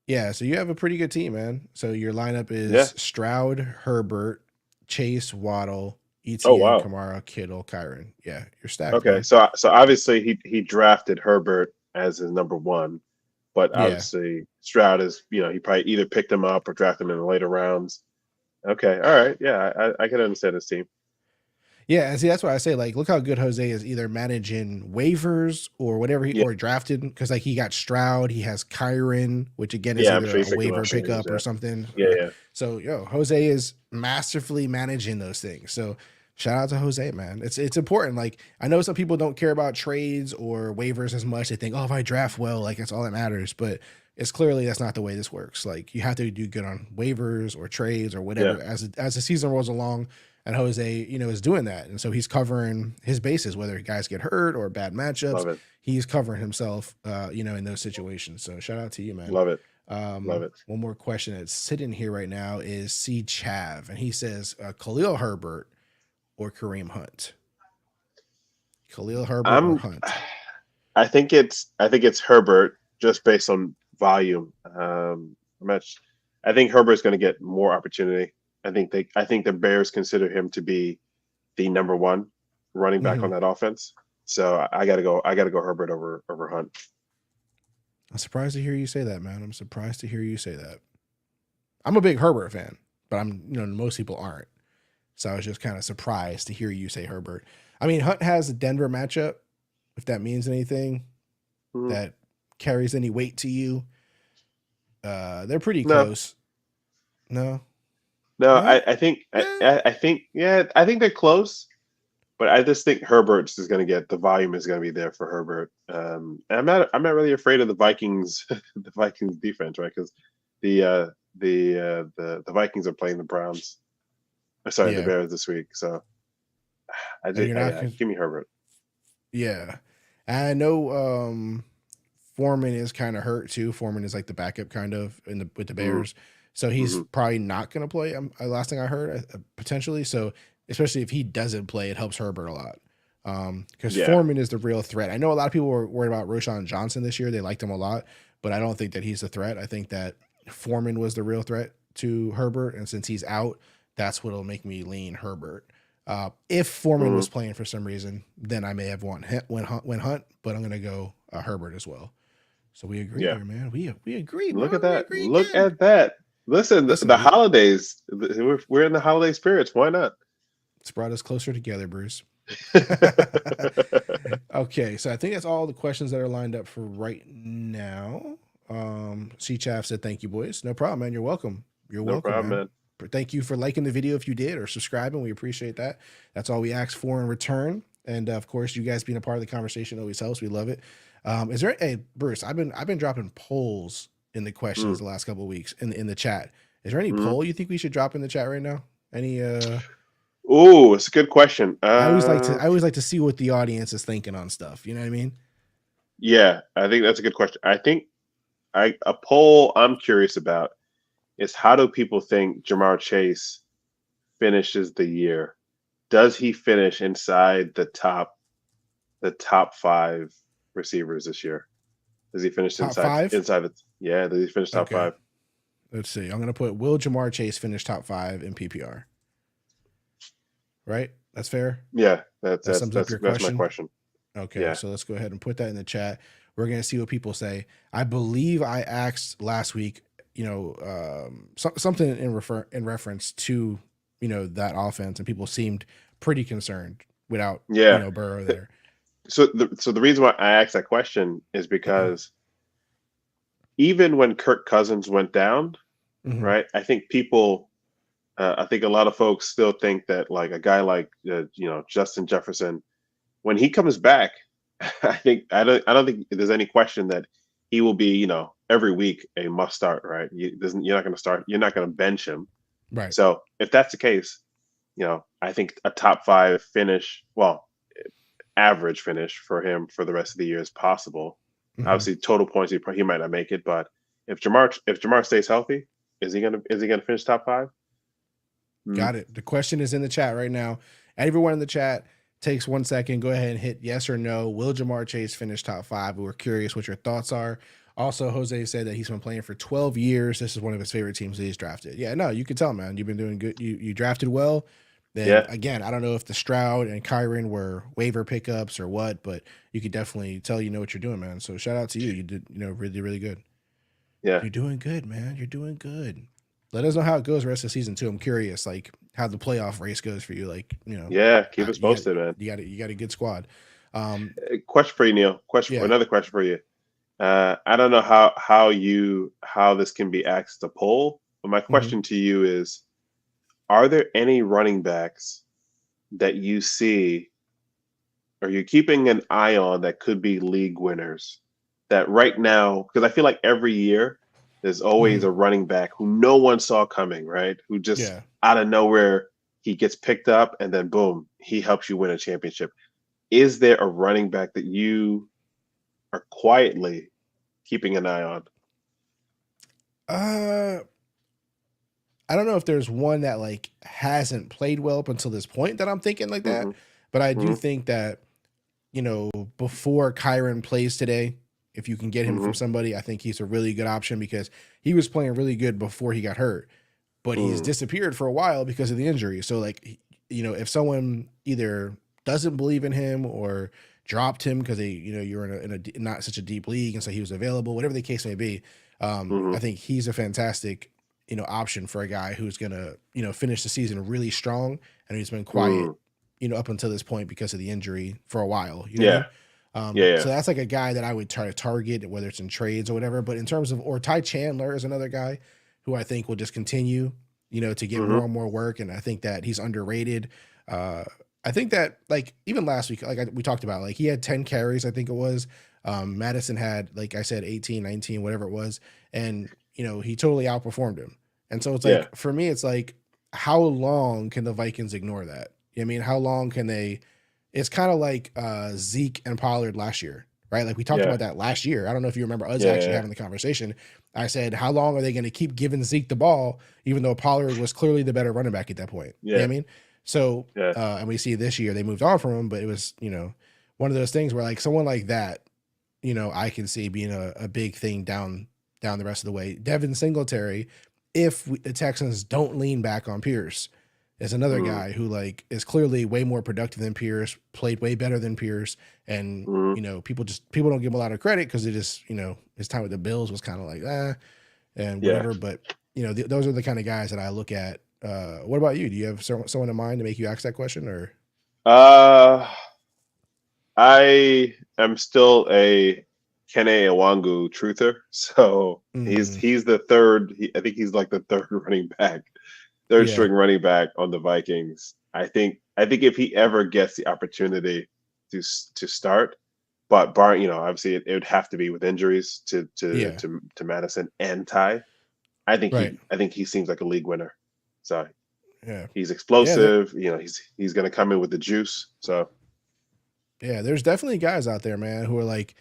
yeah, so you have a pretty good team, man. So your lineup yeah. is Stroud, Herbert, Chase, Waddle, Oh ETN, wow. Kamara, Kittle, Kyron. Yeah, you're stacked, Okay, man. so obviously he drafted Herbert as his number one, but Yeah. obviously Stroud is he probably either picked him up or drafted him in the later rounds. Okay, all right, yeah, I can understand this team. Yeah, and see that's why I say like look how good Jose is either managing waivers or whatever he Yeah, or drafted because like he got Stroud, he has Kyron, which again is yeah, I'm either sure a he picked him up waiver streamers. pickup or Yeah, something. yeah, yeah. So Jose is masterfully managing those things. So shout out to Jose, man. It's important. Like I know some people don't care about trades or waivers as much. They think, oh, if I draft well, like that's all that matters. But it's clearly that's not the way this works. Like you have to do good on waivers or trades or Yeah, whatever as the season rolls along. And Jose, is doing that. And so he's covering his bases, whether guys get hurt or bad matchups. love it, He's covering himself, in those situations. So shout out to you, man. love it, love it. One more question that's sitting here right now is C. Chav. And he says, Khalil Herbert or Kareem Hunt? Khalil Herbert or I'm, Hunt? I think it's Herbert just based on volume. Much, I think Herbert's going to get more opportunity. I think the Bears consider him to be the number one running back Mm-hmm. on that offense. So I gotta go Herbert over Hunt. I'm surprised to hear you say that, man. I'm surprised to hear you say that. I'm a big Herbert fan, but most people aren't. So I was just kind of surprised to hear you say Herbert. I mean, Hunt has a Denver matchup, if that means anything, Mhm. that carries any weight to you. They're pretty No, close. No, no. no. Eh. I think yeah. I think they're close, but I just think Herbert's is going to get the volume is going to be there for Herbert. And I'm not really afraid of the Vikings, the Vikings defense, right? Because the the Vikings are playing the Browns. Sorry, the Yeah. Bears this week. So And you're not. give me Herbert. Yeah. I know Foreman is kind of hurt too. Foreman is like the backup kind of in the with the Mm-hmm. Bears. So he's Mm-hmm. probably not going to play. Last thing I heard, potentially. So especially if he doesn't play, it helps Herbert a lot. Because Yeah. Foreman is the real threat. I know a lot of people were worried about Roshan Johnson this year. They liked him a lot, but I don't think that he's the threat. I think that Foreman was the real threat to Herbert, and since he's out, that's what'll make me lean Herbert. If Foreman Mm-hmm. was playing for some reason, then I may have went Hunt, but I'm gonna go Herbert as well. So we agree Yeah. there, man. We agree, Look bro. at We that. agree Look again. at that. Listen, the Listen, holidays. We're in the holiday spirits. Why not? it's brought us closer together, Bruce. Okay, so I think that's all the questions that are lined up for right now. C Chaff said thank you, boys. No problem, man. You're welcome. You're No welcome, problem, man. man. Thank you for liking the video if you did, or subscribing. We appreciate that. That's all we ask for in return. And of course, you guys being a part of the conversation always helps. We love it. Is there a Bruce? I've been dropping polls in the questions Mm. the last couple of weeks in the chat. Is there any Mm. poll you think we should drop in the chat right now? Any Oh, it's a good question. I always like to see what the audience is thinking on stuff. You know what I mean? Yeah, I think that's a good question. I think a poll I'm curious about is how do people think Jamar Chase finishes the year? Does he finish inside the top five receivers this year? Does he finish Top five? inside the yeah, does he finish top Okay. five? Let's see. I'm gonna put will Jamar Chase finish top 5 in PPR? Right? That's fair. Yeah, That sums up your that's my question. question. Okay, Yeah. so let's go ahead and put that in the chat. We're gonna see what people say. I believe I asked last week, something in reference to that offense, and people seemed pretty concerned without Yeah. Burrow there. So the reason why I asked that question is because even when Kirk Cousins went down, Mhm. right? I think I think a lot of folks still think that like a guy like Justin Jefferson, when he comes back, I don't think there's any question that he will be every week a must start, right? You're not going to start. You're not going to bench him. Right. So if that's the case, I think a top 5 finish, well, average finish for him for the rest of the year is possible. Mhm. Obviously, total points he might not make it, but if Jamar stays healthy, is he gonna finish top 5? Got it. The question is in the chat right now. Everyone in the chat takes 1 second. Go ahead and hit yes or no. Will Jamar Chase finish top 5? We're curious what your thoughts are. Also, Jose said that he's been playing for 12 years. This is one of his favorite teams that he's drafted. Yeah, no, you can tell, man. You've been doing good. You drafted well. Then Yeah. again, I don't know if the Stroud and Kyron were waiver pickups or what, but you could definitely tell you know what you're doing, man. So shout out to you. You did, really, really good. Yeah. You're doing good, man. You're doing good. Let us know how it goes the rest of the season too. I'm curious, like how the playoff race goes for you. Like, Yeah, keep us posted, man. You got a good squad. Question for you, Neil. Another question for you. I don't know how this can be asked to poll, but my question to you is: are there any running backs that you see, or you're keeping an eye on that could be league winners? That right now, because I feel like every year there's always a running back who no one saw coming, right? Who just out of nowhere he gets picked up and then boom, he helps you win a championship. Is there a running back that you are quietly keeping an eye on? I don't know if there's one that like hasn't played well up until this point that I'm thinking like that, but I do think that before Kyron plays today, if you can get him from somebody, I think he's a really good option because he was playing really good before he got hurt, but he's disappeared for a while because of the injury. So like, if someone either doesn't believe in him or dropped him because you're in a not such a deep league and so he was available, whatever the case may be, I think he's a fantastic option for a guy who's gonna finish the season really strong and he's been quiet up until this point because of the injury for a while. Yeah. So that's like a guy that I would try to target, whether it's in trades or whatever. But in terms of, or Ty Chandler is another guy who I think will just continue, to get more Hmm. and more work. And I think that he's underrated. Uh, I think that like even last week, like we talked about, like he had 10 carries, I think it was. Madison had, like I said, 18, 19, whatever it was. And, he totally outperformed him. And so it's Yeah. like, for me, it's like, how long can the Vikings ignore that? I mean, how long can they? It's kind of like Zeke and Pollard last year, right? Like we talked Yeah. about that last year. I don't know if you remember us actually Yeah. having the conversation. I said, how long are they going to keep giving Zeke the ball, even though Pollard was clearly the better running back at that point? You know what I Yeah. mean? So, Yeah. and we see this year they moved on from him, but it was, one of those things where like someone like that, I can see being a big thing down the rest of the way. Devin Singletary, if the Texans don't lean back on Pierce, is another Mm-hmm. guy who like is clearly way more productive than Pierce, played way better than Pierce, and Mm-hmm. people don't give him a lot of credit because it just his time with the Bills was kind of like and Yeah. whatever. But those are the kind of guys that I look at. What about you? Do you have someone in mind to make you ask that question, or Uh, I am still a Kene Iwangu truther, so mm, he's the third. I think he's like the third running back, third yeah, string running back on the Vikings. I think if he ever gets the opportunity to start, but obviously it would have to be with injuries yeah, to Madison and Ty. I think right, he seems like a league winner. So yeah, he's yeah. There, explosive. He's going to come in with the juice. So yeah, there's definitely guys out there, man, who are like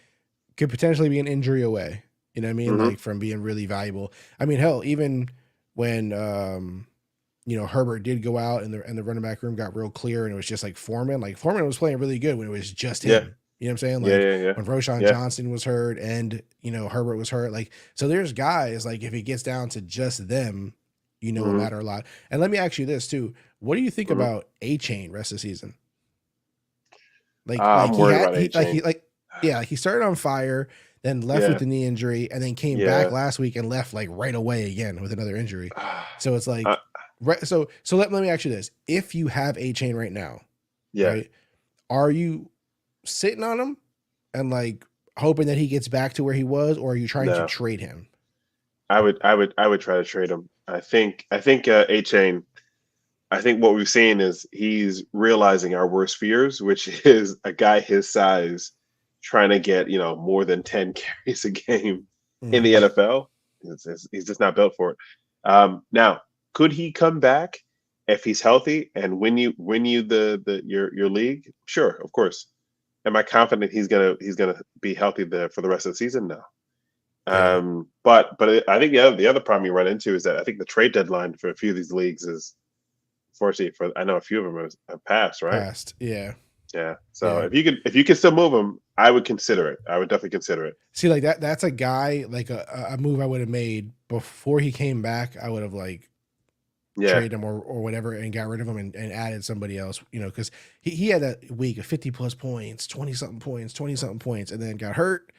could potentially be an injury away. You know what I mean? hmm Like from being really valuable. I mean, hell, even when Herbert did go out and the running back room got real clear and it was just like Foreman. Like Foreman was playing really good when it was just yeah, him. You know what I'm saying? yeah, Like yeah, yeah, when Roshan yeah. Johnson was hurt and Herbert was hurt. Like so there's guys like if it gets down to just them, will hmm matter a lot. And let me ask you this too. What do you think hmm about A-Chain rest of the season? Like I'm he worried had about A Chain. like he started on fire, then left with Yeah, the knee injury, and then came back yeah, last week and left like right away again with another injury. So it's uh, like, right. So let me ask you this: if you have A-Chain right now, yeah. right, are you sitting on him and like hoping that he gets back to where he was, or are you trying to No, trade him? I would try to trade him. I think A Chain. I think what we've seen is he's realizing our worst fears, which is a guy his size trying to get more than 10 carries a game in the Mm-hmm. NFL. He's just not built for it. Now, could he come back if he's healthy and win you the your league? Sure, of course. Am I confident he's gonna be healthy for the rest of the season? No. Yeah, But I think the other problem you run into is that I think the trade deadline for a few of these leagues is, fortunately, I know a few of them have passed, right? passed. Yeah, Yeah. So yeah. if you can still move them, I would consider it. I would definitely consider it. See, like that's a guy like a move I would have made before he came back. I would have like Yeah. trade him or whatever and got rid of him and added somebody else, because he had that week of 50 plus points, 20 something points, 20 something points, and then got hurt.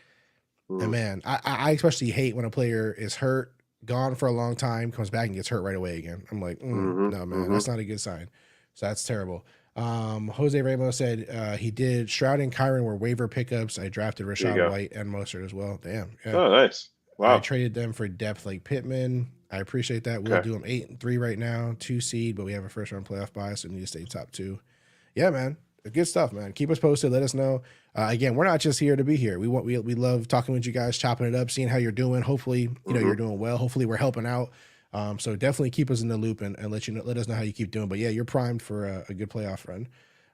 And Mm, man, I especially hate when a player is hurt, gone for a long time, comes back and gets hurt right away again. I'm like, hmm no, man, hmm that's not a good sign. So that's terrible. Jose Ramos said he did Stroud and Kyron were waiver pickups. I drafted There you Rashad go. White and Mostert as well. Damn. Yeah. Oh, nice. I Wow. traded them for depth like Pittman. I appreciate that. We'll Okay. do them 8-3 right now, 2 seed, but we have a first round playoff bye, so we need to stay top two. Yeah, man, good stuff, man. Keep us posted. Let us know. Again, we're not just here to be here. We love talking with you guys, chopping it up, seeing how you're doing. Hopefully, hmm you're doing well. Hopefully, we're helping out. So definitely keep us in the loop and let us know how you keep doing. But yeah, you're primed for a good playoff run.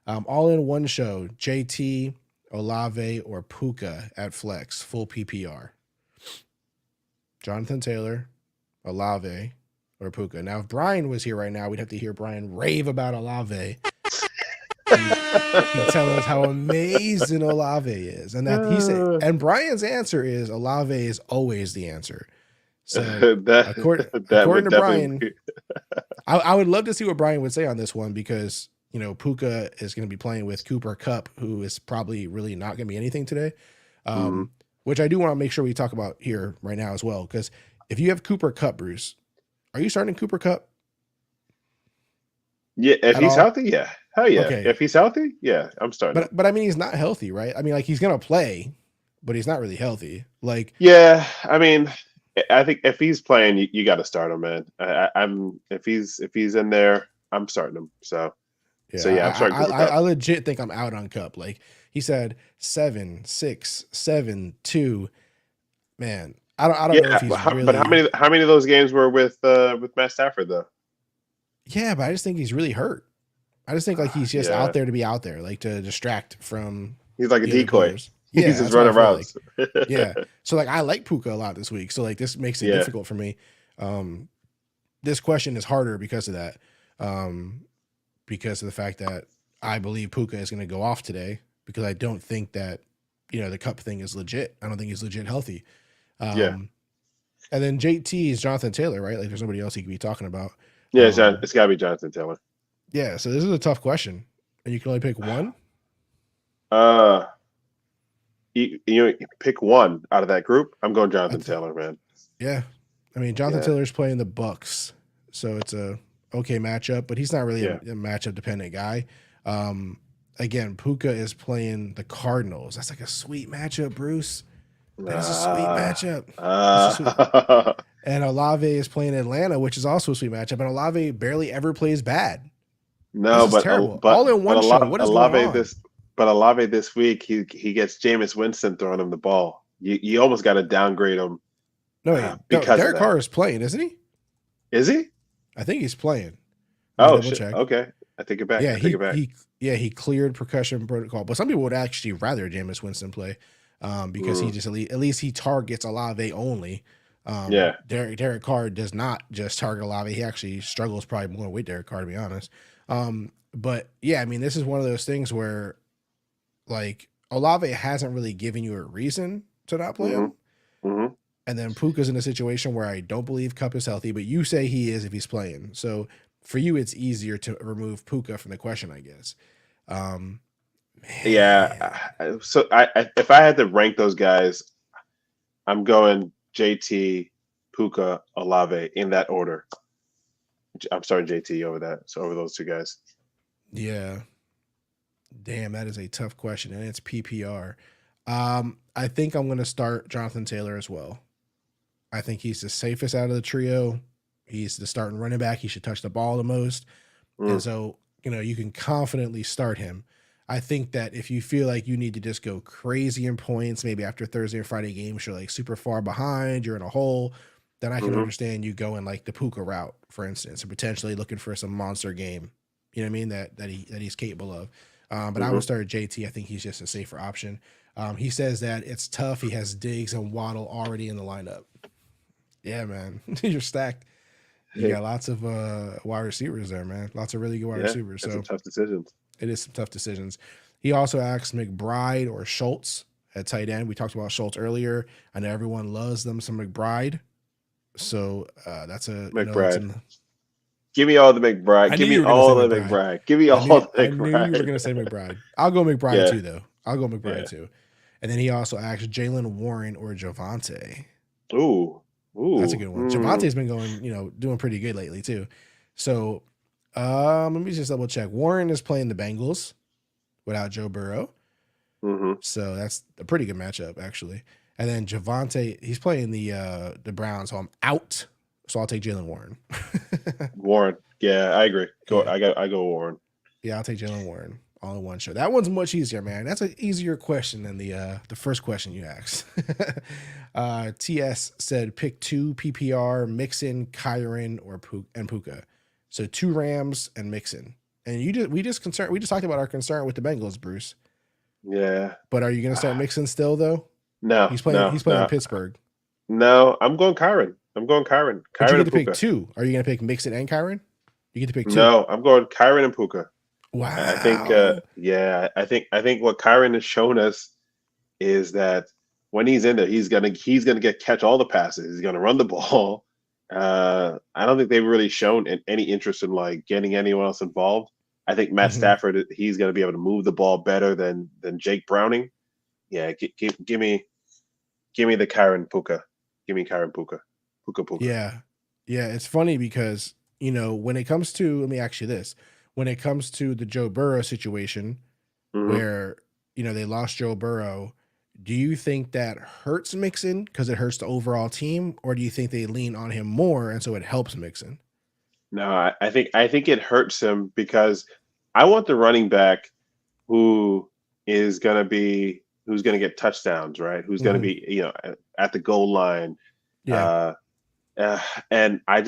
All in one show: JT, Olave, or Puka at flex, full PPR. Jonathan Taylor, Olave, or Puka. Now, if Brian was here right now, we'd have to hear Brian rave about Olave. He'd tell us how amazing Olave is. And that he said, and Brian's answer is Olave is always the answer. So according that according would to definitely Brian, be. I would love to see what Brian would say on this one because Puka is going to be playing with Cooper Cup, who is probably really not going to be anything today. Mhm. Which I do want to make sure we talk about here right now as well. Because if you have Cooper Cup, Bruce, are you starting Cooper Cup? Yeah, if at he's all? healthy, yeah. Hell yeah. Okay. If he's healthy, yeah, I'm starting him. But I mean he's not healthy, right? I mean like he's gonna play, but he's not really healthy. Like Yeah, I mean, I think if he's playing, you got to start him, man. I'm if he's in there, I'm starting him. So yeah, yeah, I'm starting Cooper Cup. I legit think I'm out on Cup. Like he said 7-6-7-2. Man, I don't know if Yeah, he's but really how many of those games were with Matt Stafford though? yeah, but I just think he's really hurt. I just think like he's just out Yeah, there to be out there, like to distract from he's like a the other decoy. players. He's Yeah, just that's what I running feel like. routes. Yeah. So like I like Puka a lot this week. So like this makes it Yeah, difficult for me. Um this question is harder because of that. Um because of the fact that I believe Puka is going to go off today because I don't think that the cup thing is legit. I don't think he's legit healthy. yeah, Um and then JT is Jonathan Taylor, right? Like there's nobody else he could be talking about. yeah. Um It's got to be Jonathan Taylor. yeah, so this is a tough question. And you can only pick one. Uh, you pick one out of that group. I'm going I Jonathan th- Taylor, man. yeah. I mean, Jonathan Yeah, Taylor's playing the Bucks, so it's a okay matchup, but he's not really a yeah. matchup dependent guy. Again, Puka is playing the Cardinals. That's like a sweet matchup, Bruce. That is a sweet Uh, matchup. That's a sweet. uh, And Olave is playing Atlanta, which is also a sweet matchup. And Olave barely ever plays bad. This no, is terrible. All in one show. What is going on? Olave this week he gets Jameis Winston throwing him the ball. You almost got to downgrade him No, wait. No, because of Derek that. Carr is playing, isn't he? Is he? I think he's playing. Let me Oh double shit. check. Okay, I take it back. Yeah, I take it back. he cleared percussion protocol. But some people would actually rather Jameis Winston play because he Mm, just at least he targets Olave only. yeah, Derek Carr does not just target Olave. He actually struggles probably more with Derek Carr, to be honest. But yeah, I mean, this is one of those things where like Olave hasn't really given you a reason to not play hmm him. hmm And then Puka's in a situation where I don't believe Cup is healthy, but you say he is if he's playing. So for you, it's easier to remove Puka from the question, I guess. Um, man, yeah. So if I had to rank those guys, I'm going JT, Puka, Olave in that order. I'm starting JT over that. So over those two guys. yeah, damn, that is a tough question, and it's PPR. I think I'm going to start Jonathan Taylor as well. I think he's the safest out of the trio. He's the starting running back. He should touch the ball the most. And Mm, so, you can confidently start him. I think that if you feel like you need to just go crazy in points, maybe after Thursday or Friday games, you're like super far behind, you're in a hole, then I can hmm understand you going like the Puka route, for instance, and potentially looking for some monster game. You know what I mean? That he's capable of. But I would hmm start JT. I think he's just a safer option. He says that it's tough. He has Diggs and Waddle already in the lineup. Yeah, man. You're stacked. You Hey, got lots of wide receivers there, man. Lots of really good wide yeah, receivers. that's some So tough decisions. it is some tough decisions. He also asks McBride or Schultz at tight end. We talked about Schultz earlier. I know everyone loves them some McBride. So that's it's McBride. in. Give me all the McBride. I knew Give you me were gonna say all the McBride. McBride. Give me all the I knew you were McBride. gonna say McBride. I'll go McBride Yeah, too, though. I'll go McBride yeah. too. And then he also asks Jalen Warren or Javante. Ooh, That's a ooh. good one. Mm. Javante's been going, doing pretty good lately too. So let me just double check. Warren is playing the Bengals without Joe Burrow. Hmm. So that's a pretty good matchup, actually. And then Javante, he's playing the Browns, so I'm out. So I'll take Jalen Warren. Warren. Yeah, I agree. Yeah. I go Warren. Yeah, I'll take Jalen Warren all in one show. That one's much easier, man. That's an easier question than the first question you asked. TS said pick two PPR, Mixon, Kyron, or Puka. So two Rams and Mixon. And we just talked about our concern with the Bengals, Bruce. Yeah. But are you gonna start Mixon still though? No, no, He's playing in no, Pittsburgh. no. I'm going Kyron. I'm going Kyron. But you Kyron get and to pick Puka. two. Are you gonna pick Mixon and Kyron? You get to pick two. No, I'm going Kyron and Puka. I think, Wow. yeah, I think what Kyron has shown us is that when he's in there, he's gonna get catch all the passes. He's gonna run the ball. I don't think they've really shown any interest in like getting anyone else involved. I think Matt Hmm. Stafford he's gonna be able to move the ball better than Jake Browning. Yeah, give me the Kyron Puka. Give me Kyron Puka. Puka Puka. Yeah. Yeah. It's funny because, when it comes to, let me ask you this. when it comes to the Joe Burrow situation, Mhm. where they lost Joe Burrow, do you think that hurts Mixon because it hurts the overall team, or do you think they lean on him more and so it helps Mixon? No, I think it hurts him because I want the running back who is who's gonna get touchdowns, right? Who's gonna Hmm. be, at the goal line. Yeah, Uh, uh, and I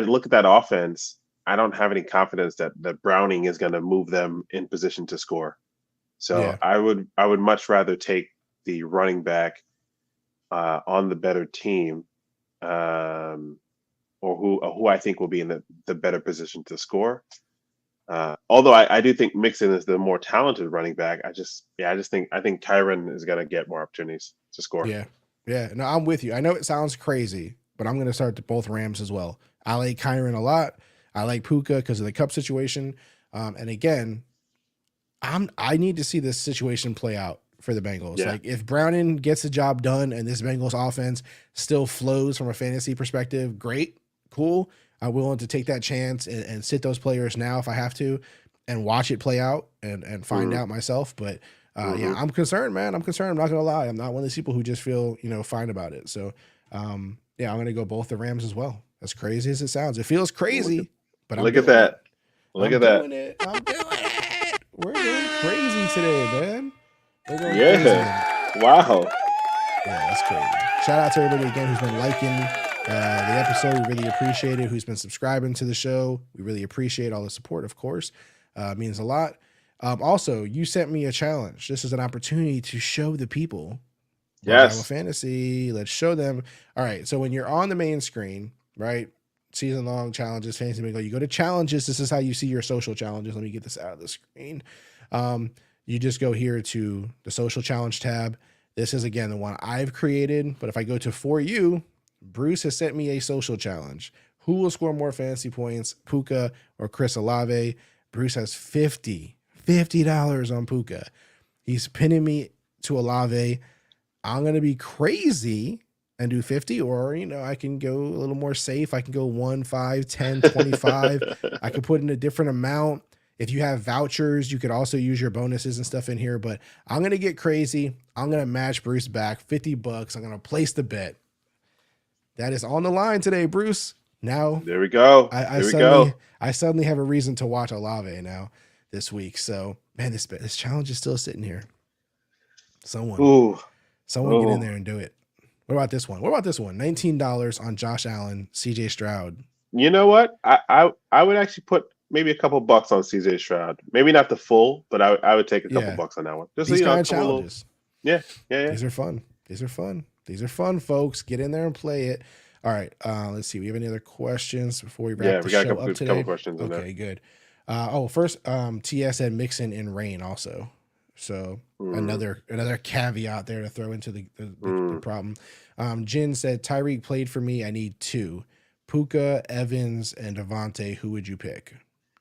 look at that offense. I don't have any confidence that Browning is gonna move them in position to score. So yeah, I would much rather take the running back on the better team, um, or who I think will be in the better position to score. Although I do think Mixon is the more talented running back, I think Kyron is going to get more opportunities to score. yeah, yeah. No, I'm with you. I know it sounds crazy, but I'm going to start to both Rams as well. I like Kyron a lot. I like Puka because of the cup situation. And again, I need to see this situation play out for the Bengals. Yeah. Like if Browning gets the job done and this Bengals offense still flows from a fantasy perspective, great, cool. I'm willing to take that chance and sit those players now if I have to and watch it play out and find Mm-hmm. out myself. But yeah, Mm-hmm. I'm concerned, man. I'm concerned. I'm not gonna lie. I'm not one of these people who just feel, fine about it. So yeah, I'm gonna go both the Rams as well. As crazy as it sounds. It feels Look at crazy, but I'm look at doing it. that. Look I'm at that. doing it. I'm doing it. We're going crazy today, man. We're going crazy. Yeah. Wow. Yeah, that's crazy. Shout out to everybody again who's been liking the episode. We really appreciate it. Who's been subscribing to the show. We really appreciate all the support, of course. It means a lot. Also, you sent me a challenge. This is an opportunity to show the people Love Alabama Yes. Fantasy. Let's show them. All right. So when you're on the main screen, right? Season long challenges, fantasy bingo. You go to challenges. This is how you see your social challenges. Let me get this out of the screen. You just go here to the social challenge tab. This is again the one I've created. But if I go to For You, Bruce has sent me a social challenge. Who will score more fantasy points, Puka or Chris Olave? Bruce has $50 on Puka. He's pinning me to Olave. I'm going to be crazy and do 50, or, I can go a little more safe. I can go 1, 5, 10, 25. I could put in a different amount. If you have vouchers, you could also use your bonuses and stuff in here, but I'm going to get crazy. I'm going to match Bruce back $50. I'm going to place the bet. That is on the line today, Bruce. Now There we go. I There we suddenly go. I suddenly have a reason to watch Olave now this week. So, man, this challenge is still sitting here. Someone Ooh. get in Oh. there and do it. What about this one? $19 on Josh Allen, CJ Stroud. You know what? I would actually put maybe a couple bucks on CJ Stroud. Maybe not the full, but I would take a couple Yeah. bucks on that one. Just These a kind of couple little, challenges. yeah. These are fun. These are fun, folks. Get in there and play it. All right. Let's see. We have any other questions before we wrap Yeah, the we got a show couple up good today? couple questions in there. Okay, good. First, TS said Mixon in rain also. So another caveat there to throw into the problem. Jin said Tyreek played for me. I need 2. Puka, Evans, and Devontae. Who would you pick?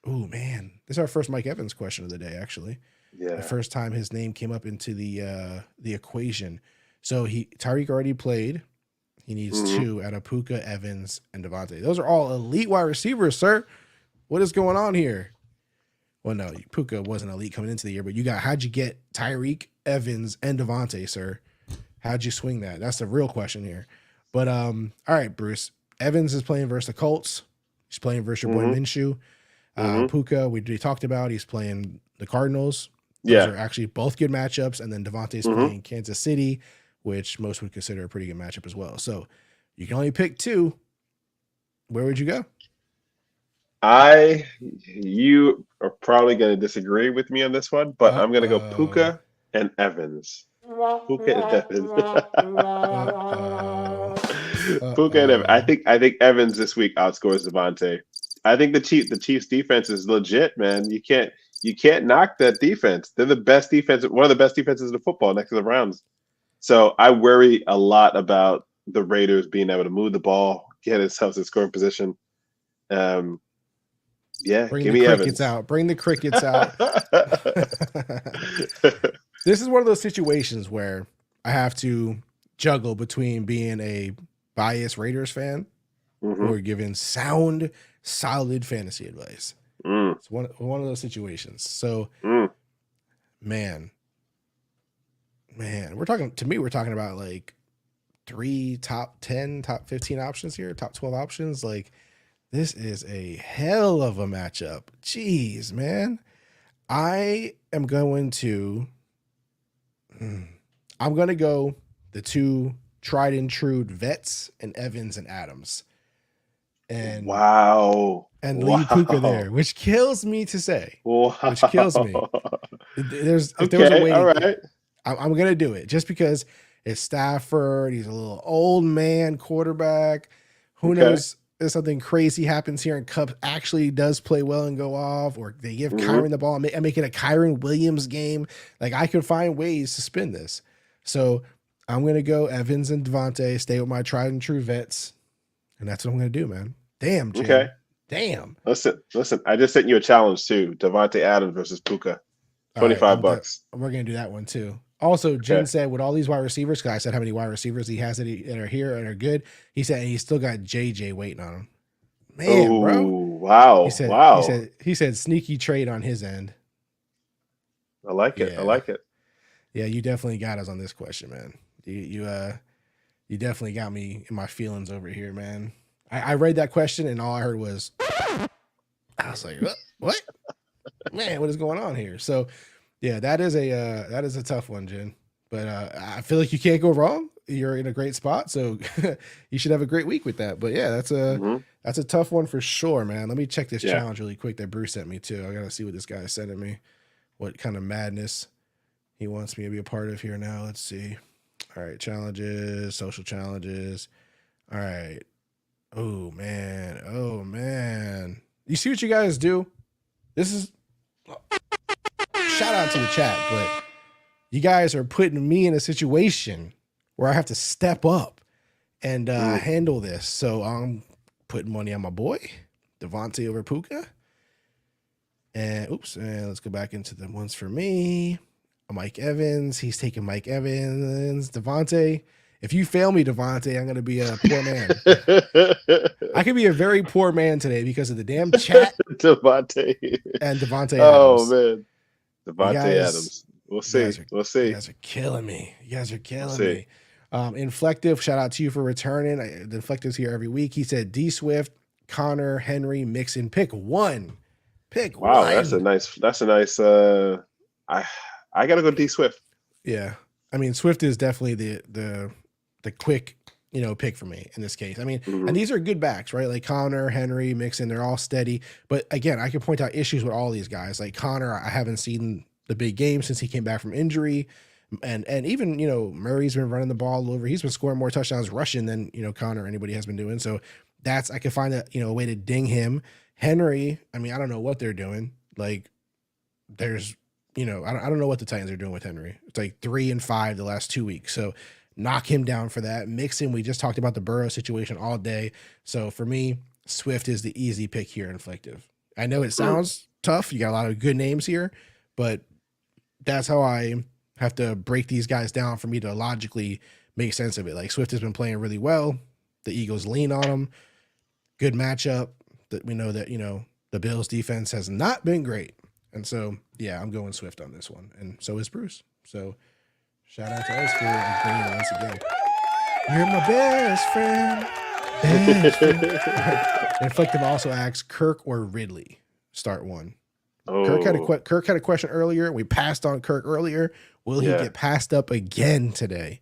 Oh man, this is our first Mike Evans question of the day. Actually, Yeah. the first time his name came up into the equation. So Tyreek already played. He needs 2 out of Puka, Evans, and Devontae. Those are all elite wide receivers, sir. What is going on here? Well, no, Puka wasn't elite coming into the year, but how'd you get Tyreek, Evans, and Devontae, sir? How'd you swing that? That's the real question here. But all right, Bruce. Evans is playing versus the Colts. He's playing versus your boy Minshew. Puka, we talked about. He's playing the Cardinals. Those are actually both good matchups. And then Devontae's playing Kansas City, which most would consider a pretty good matchup as well. So you can only pick 2. Where would you go? You are probably going to disagree with me on this one, but I'm going to go Puka and Evans. Puka and Evans. Puka and Evans. I think Evans this week outscores Devontae. I think the Chiefs defense is legit, man. You can't knock that defense. They're the best defense, one of the best defenses in football next to the Browns. So I worry a lot about the Raiders being able to move the ball, get themselves in scoring position. Yeah, Bring give the me crickets Evans. out. Bring the crickets out. This is one of those situations where I have to juggle between being a biased Raiders fan who are giving sound, solid fantasy advice, It's one of those situations. So, Mm. man, we're talking about like 3 top 10, top 15 options here, top 12 options. Like, this is a hell of a matchup. Jeez, man. I am going to go the two tried and true vets and Evans and Adams. And Wow. leave Puka there, which kills me to say. Wow. Which kills me. If there was a way all right. I'm gonna do it just because it's Stafford. He's a little old man quarterback. Who knows if something crazy happens here and Cup actually does play well and go off, or they give Kyron the ball and make it a Kyron Williams game. Like, I could find ways to spin this. So I'm gonna go Evans and Devontae, stay with my tried and true vets, and that's what I'm gonna do, man. Damn, Jim. Okay. Damn. Listen. I just sent you a challenge too. Devontae Adams versus Puka. $25. We're gonna do that one too. Also, Jen said with all these wide receivers, because I said how many wide receivers he has that are here and are good. He said he's still got JJ waiting on him. Man, bro. Wow. He said sneaky trade on his end. I like it. Yeah. I like it. Yeah, you definitely got us on this question, man. You definitely got me in my feelings over here, man. I read that question and all I heard was, I was like, what? Man, what is going on here? So, yeah, that is a tough one, Jen. But I feel like you can't go wrong. You're in a great spot, so you should have a great week with that. But yeah, that's a tough one for sure, man. Let me check this challenge really quick that Bruce sent me too. I gotta see what this guy is sending me. What kind of madness he wants me to be a part of here now. Let's see. All right, challenges, social challenges. All right. Oh man. You see what you guys do? This is shout out to the chat, but you guys are putting me in a situation where I have to step up and handle this. So I'm putting money on my boy, Devontae over Puka. And let's go back into the ones for me. Mike Evans. He's taking Mike Evans. Devontae. If you fail me, Devontae, I'm going to be a poor man. I could be a very poor man today because of the damn chat. Devontae. And Devontae Adams. Oh, man. Devontae Adams. We'll see. You guys are killing me. Inflective, shout out to you for returning. The Inflective's here every week. He said D Swift, Connor, Henry, Mixon. Pick one. Wow, that's a nice I gotta go D Swift. Yeah. I mean, Swift is definitely the quick, pick for me in this case. I mean, and these are good backs, right? Like Connor, Henry, Mixon, they're all steady. But again, I can point out issues with all these guys. Like Connor, I haven't seen the big game since he came back from injury. And even, Murray's been running the ball over. He's been scoring more touchdowns rushing than, Connor or anybody has been doing. So I can find a way to ding him. Henry, I mean, I don't know what they're doing. Like there's, I don't know what the Titans are doing with Henry. It's like 3-5 the last 2 weeks. So knock him down for that. Mixon, we just talked about the Burrow situation all day. So for me, Swift is the easy pick here, Inflective. I know it sounds tough. You got a lot of good names here, but that's how I have to break these guys down for me to logically make sense of it. Like Swift has been playing really well. The Eagles lean on him. Good matchup. That we know that, the Bills defense has not been great. And so, yeah, I'm going Swift on this one. And so is Bruce. So shout out to us for agreeing once again. You're my best friend. Inflective also asks Kirk or Ridley. Start one. Oh. Kirk had a question earlier. We passed on Kirk earlier. Will he get passed up again today?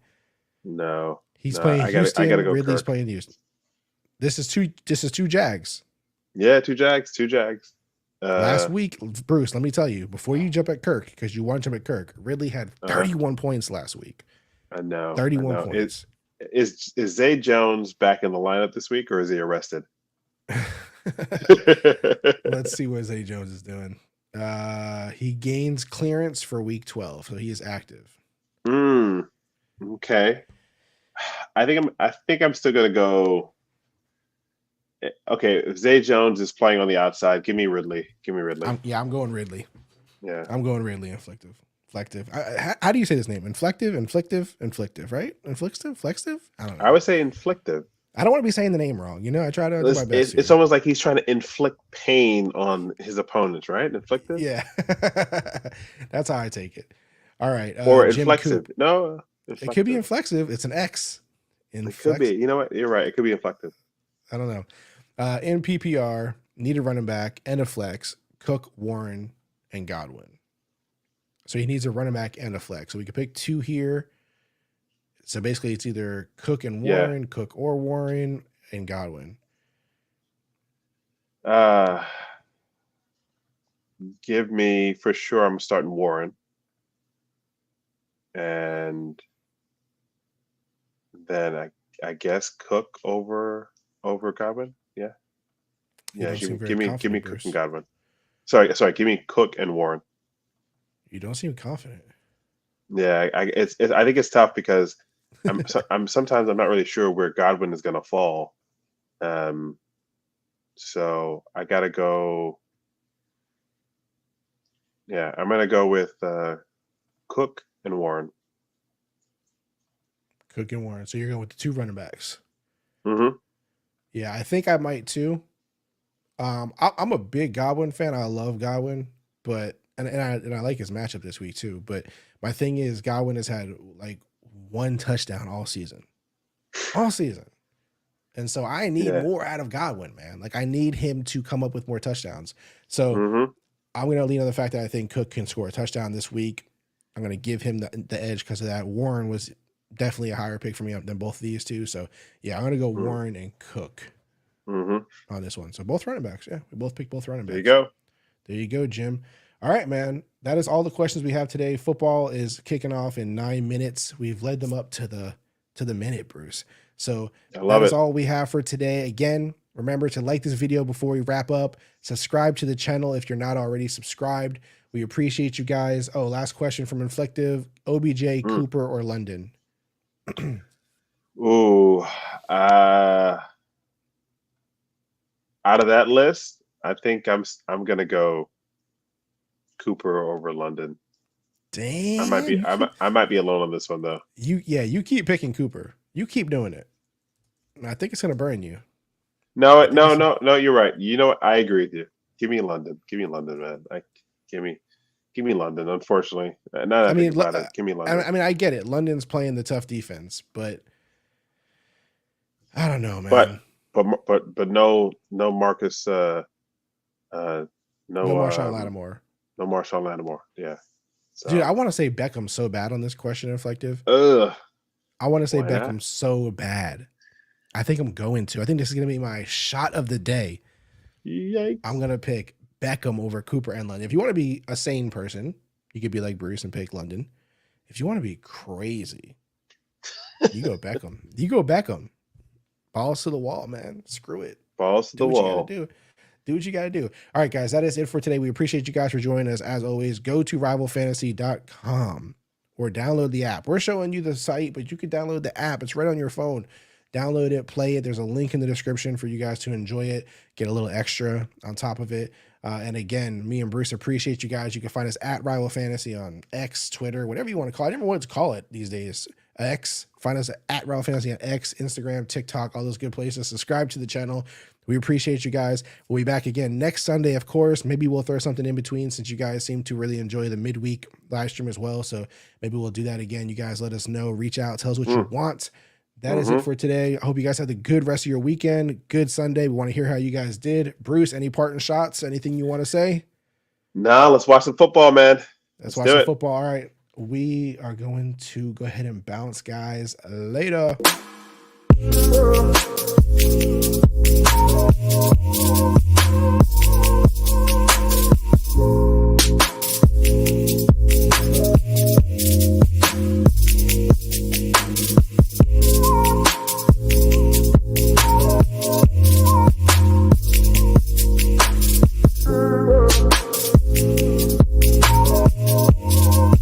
No. He's playing Houston. I gotta go Ridley's Kirk. Playing Houston. This is two Jags. Yeah, two Jags. Last week, Bruce, let me tell you, before you jump at Kirk, because you want to jump at Kirk, Ridley had 31 points last week. I know. 31 points. Is Zay Jones back in the lineup this week, or is he arrested? Let's see what Zay Jones is doing. He gains clearance for week 12, so he is active. Okay. I think I'm still gonna go. Okay, if Zay Jones is playing on the outside, give me Ridley. I'm going Ridley. Yeah, I'm going Ridley. Inflective. How do you say this name? Inflective, right? Inflective. I don't know. I would say inflictive. I don't want to be saying the name wrong. I try to do my best It's here. almost like he's trying to inflict pain on his opponents, right? Inflictive? Yeah. That's how I take it. All right. Or Jim inflexive. Coop. No, It could be inflective. inflexive. It's an X. It could be. Inflex. You know what? You're right. It could be inflective. I don't know. In PPR, need a running back and a flex. Cook, Warren, and Godwin. So he needs a running back and a flex. So we could pick 2 here. So basically, it's either Cook and Warren, Cook or Warren, and Godwin. Give me, for sure, I'm starting Warren. And then I guess Cook over Godwin. Yeah. Yeah. Give me Cook and Godwin. Sorry. Give me Cook and Warren. You don't seem confident. Yeah, I think it's tough because sometimes I'm not really sure where Godwin is going to fall. So I got to go. Yeah, I'm going to go with Cook and Warren. Cook and Warren. So you're going with the 2 running backs. Mm-hmm. Yeah, I think I might too. I'm a big Godwin fan. I love Godwin, but and I like his matchup this week too. But my thing is Godwin has had like 1 touchdown all season. And so I need more out of Godwin, man. Like I need him to come up with more touchdowns. So I'm going to lean on the fact that I think Cook can score a touchdown this week. I'm going to give him the edge because of that. Warren was definitely a higher pick for me than both of these 2. So yeah, I'm going to go Warren and Cook on this one. So both running backs. Yeah, we both picked both running backs. There you go, Jim. All right, man. That is all the questions we have today. Football is kicking off in 9 minutes. We've led them up to the minute, Bruce. So that is all we have for today. Again, remember to like this video before we wrap up. Subscribe to the channel if you're not already subscribed. We appreciate you guys. Oh, last question from Inflective. OBJ, Cooper, or London? Ooh. Out of that list, I think I'm gonna go Cooper over London. Damn. I might be alone on this one though. You keep picking Cooper. You keep doing it. I think it's gonna burn you. No, you're right. You know what? I agree with you. Give me London, man. Give me London. Unfortunately, give me London. I mean, I get it. London's playing the tough defense, but I don't know, man. But no Marcus. No Marshawn Lattimore. No Marshawn Lattimore. Yeah. So. Dude, I want to say Beckham so bad on this question, Inflective. I want to say Beckham so bad. I think I'm going to. I think this is going to be my shot of the day. Yikes. I'm going to pick Beckham over Cooper and London. If you want to be a sane person, you could be like Bruce and pick London. If you want to be crazy, you go Beckham. Balls to the wall, man. Screw it. Balls to the wall. Do what you got to do. All right, guys, that is it for today. We appreciate you guys for joining us. As always, go to rivalfantasy.com or download the app. We're showing you the site, but you can download the app. It's right on your phone. Download it, play it. There's a link in the description for you guys to enjoy it, get a little extra on top of it. And again, me and Bruce appreciate you guys. You can find us at Rival Fantasy on X, Twitter, whatever you want to call it. I never want to call it these days. X. Find us at Rival Fantasy on X, Instagram, TikTok, all those good places. Subscribe to the channel. We appreciate you guys. We'll be back again next Sunday, of course. Maybe we'll throw something in between since you guys seem to really enjoy the midweek live stream as well. So maybe we'll do that again. You guys let us know. Reach out. Tell us what you want. That is it for today. I hope you guys have the good rest of your weekend. Good Sunday. We want to hear how you guys did. Bruce, any parting shots? Anything you want to say? No, let's watch some football, man. Let's watch some football. All right. We are going to go ahead and bounce, guys. Later.